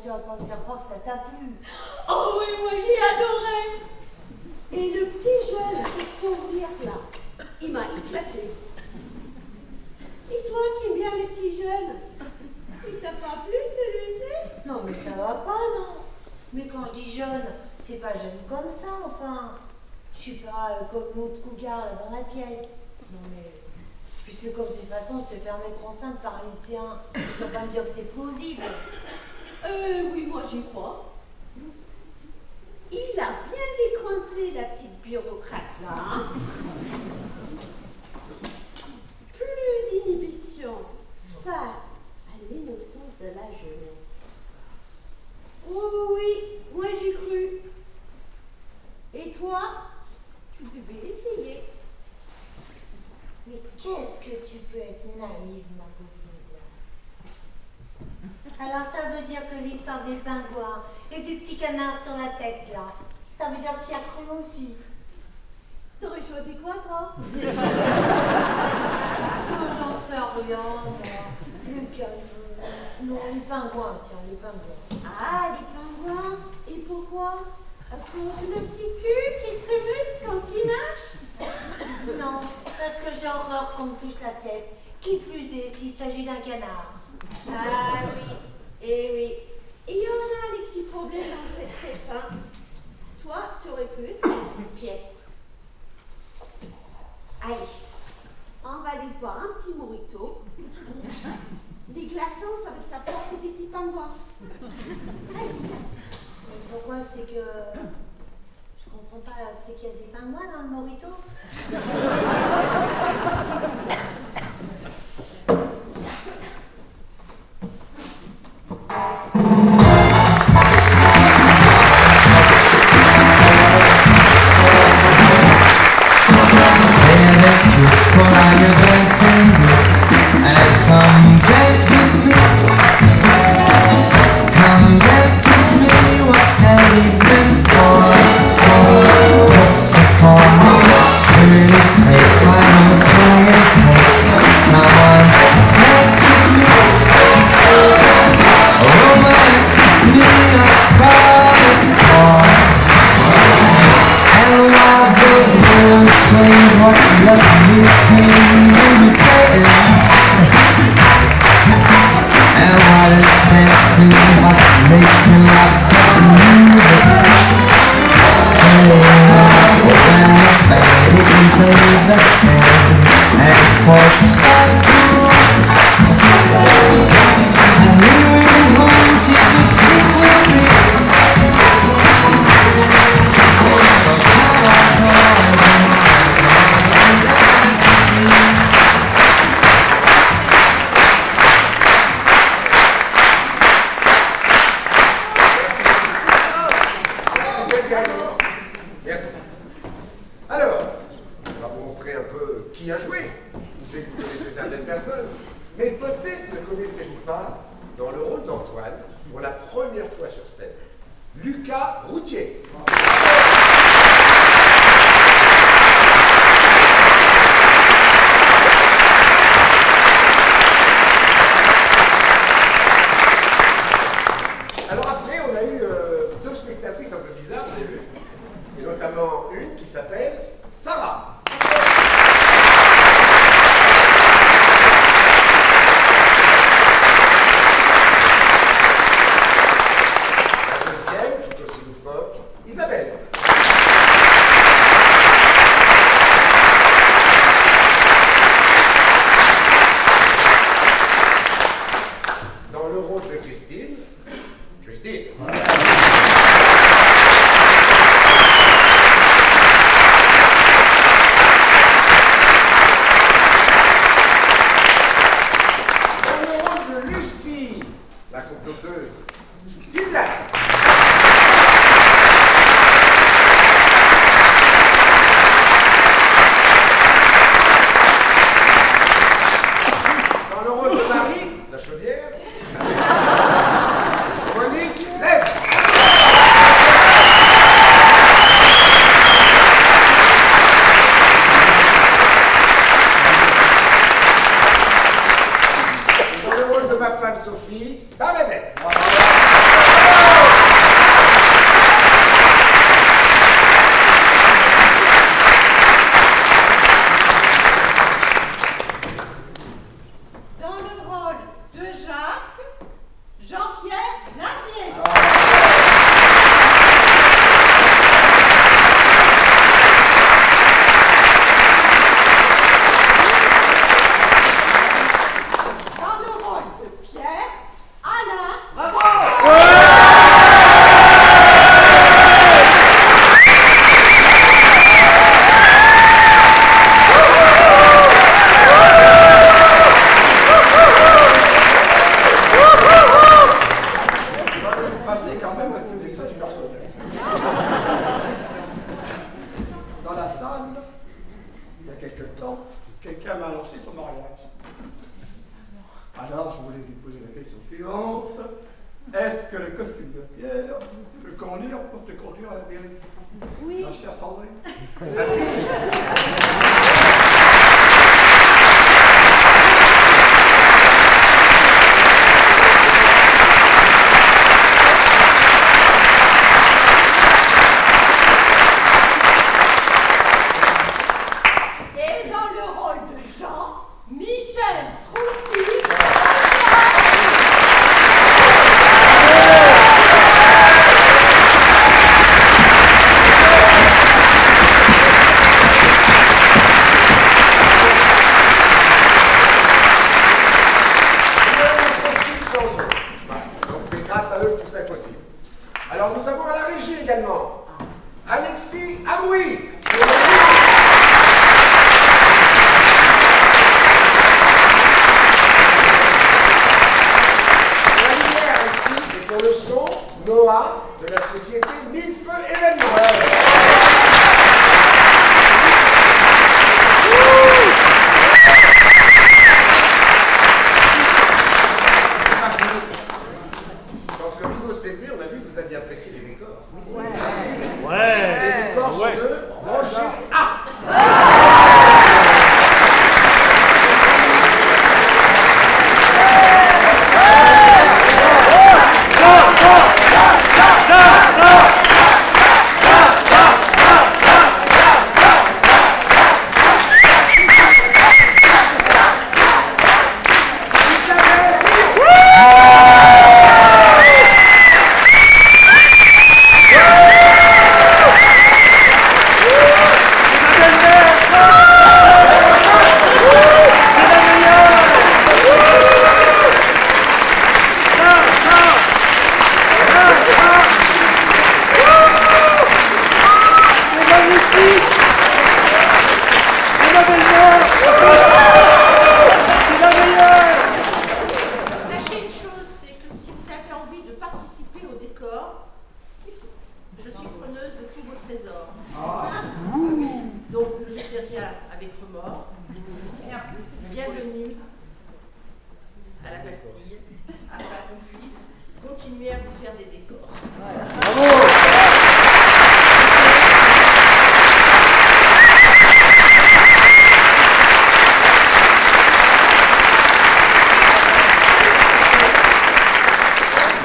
Tu vas pas me faire croire que ça t'a plu. Oh oui, moi j'ai adoré. Et le petit jeune avec son rire là, il m'a éclaté. Et toi qui aimes bien les petits jeunes, il t'a pas plu celui-ci? Non mais ça va pas, non. Mais quand je dis jeune, c'est pas jeune comme ça, enfin. Je suis pas comme l'autre cougar là dans la pièce. Non mais... Puis c'est comme ces façons de se faire mettre enceinte par un lycéen. Tu vas pas me dire que c'est plausible. Oui, moi j'y crois. Il a bien décoincé la petite bureaucrate là. Hein? Plus d'inhibition face à l'innocence de la jeunesse. Oh oui, moi j'y cru. Et toi, tu devais essayer. Mais qu'est-ce que tu peux être naïve, ma pauvre Lisa. Alors ça veut dire que l'histoire des pingouins et du petit canard sur la tête là, ça Ça veut dire que tu y as cru aussi. T'aurais choisi quoi, toi? Non, j'en sais rien, moi. Les canons. Non, les pingouins, tiens, les pingouins. Ah, les pingouins. Et pourquoi? Parce qu'on a le petit cul qui trémousse quand il marche? Non, parce que j'ai horreur qu'on me touche la tête. Qui plus est s'il s'agit d'un canard. Ah oui, et oui. Et il y en a les petits problèmes dans cette tête, hein. Toi, tu aurais pu te laisser une pièce. Allez, on va aller se boire un petit morito. Les glaçons, ça va te faire penser des petits pingouins. Allez, viens. Mais pourquoi c'est que... Je comprends pas, c'est qu'il y a des pingouins dans le morito. Merci. Alors, on va vous montrer un peu qui a joué. Je sais que vous connaissez certaines personnes, mais peut-être ne connaissez-vous pas, dans le rôle d'Antoine, pour la première fois sur scène, Lucas Routier. Alors après, on a eu deux spectatrices un peu bizarres, vous avez vu, et notamment une qui s'appelle Sarah. La deuxième, qui est aussi loufoque, Isabelle. Dans le rôle de Christine, dans le rôle de Lucie, la comploteuse, Sylvain. Dans le rôle de Marie, la chaudière, Monique Lève. Et dans le rôle de ma femme Sophie, Bernadette. Dans le rôle de Jacques, Jean-Pierre Lavier. Dans le rôle de Pierre, Alain. Vous passez quand même un petit message personnel. Dans la salle, il y a quelque temps, quelqu'un m'a annoncé son mariage. Alors, je voulais lui poser la question suivante. Est-ce que le costume de Pierre peut conduire pour te conduire à la mairie? réussi à cendrer. Sa fille. Et dans le rôle de Jean, Michel Sroussi. Donc c'est grâce à eux que tout ça est possible. Alors nous avons à la régie également Alexis Amoui. Pour la lumière, Alexis, et pour le son, Noah de la société Millefeu Événements. Quand le rideau s'est vu, on a vu que vous aviez apprécié les décors. Ouais. Les décors sont de Roger Hart. Sachez une chose, c'est que si vous avez envie de participer au décor, je suis preneuse de tous vos trésors. Donc ne jetez rien avec remords. Bienvenue à la Bastille, afin qu'on puisse continuer à vous faire des décors.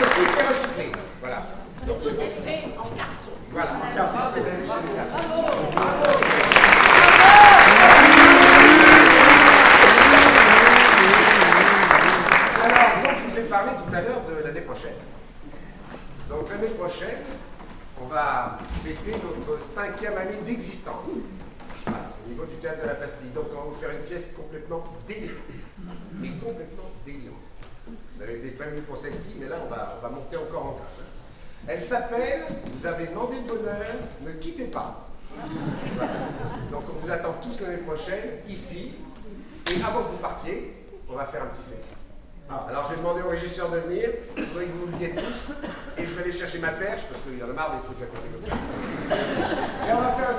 Tout est recyclé. Voilà. Donc tout est fait en carton. Voilà, en carton, ce que vous avez vu chez les cartons. Alors, donc, je vous ai parlé tout à l'heure de l'année prochaine. Donc, l'année prochaine, on va fêter notre 5e année d'existence. Voilà, au niveau du théâtre de la Bastille. Donc, on va vous faire une pièce complètement délirante. Mais complètement délirante. Vous avez été prévenus pour celle-ci, mais là, on va monter encore en grade. Elle s'appelle « Vous avez demandé de bonheur, ne quittez pas ». Voilà. Donc, on vous attend tous l'année prochaine, ici. Et avant que vous partiez, on va faire un petit selfie. Alors, je vais demander au régisseur de venir. Je voudrais que vous le liez tous. Et je vais aller chercher ma perche, parce qu'il y en a marre des trucs à côté comme ça. Et on va faire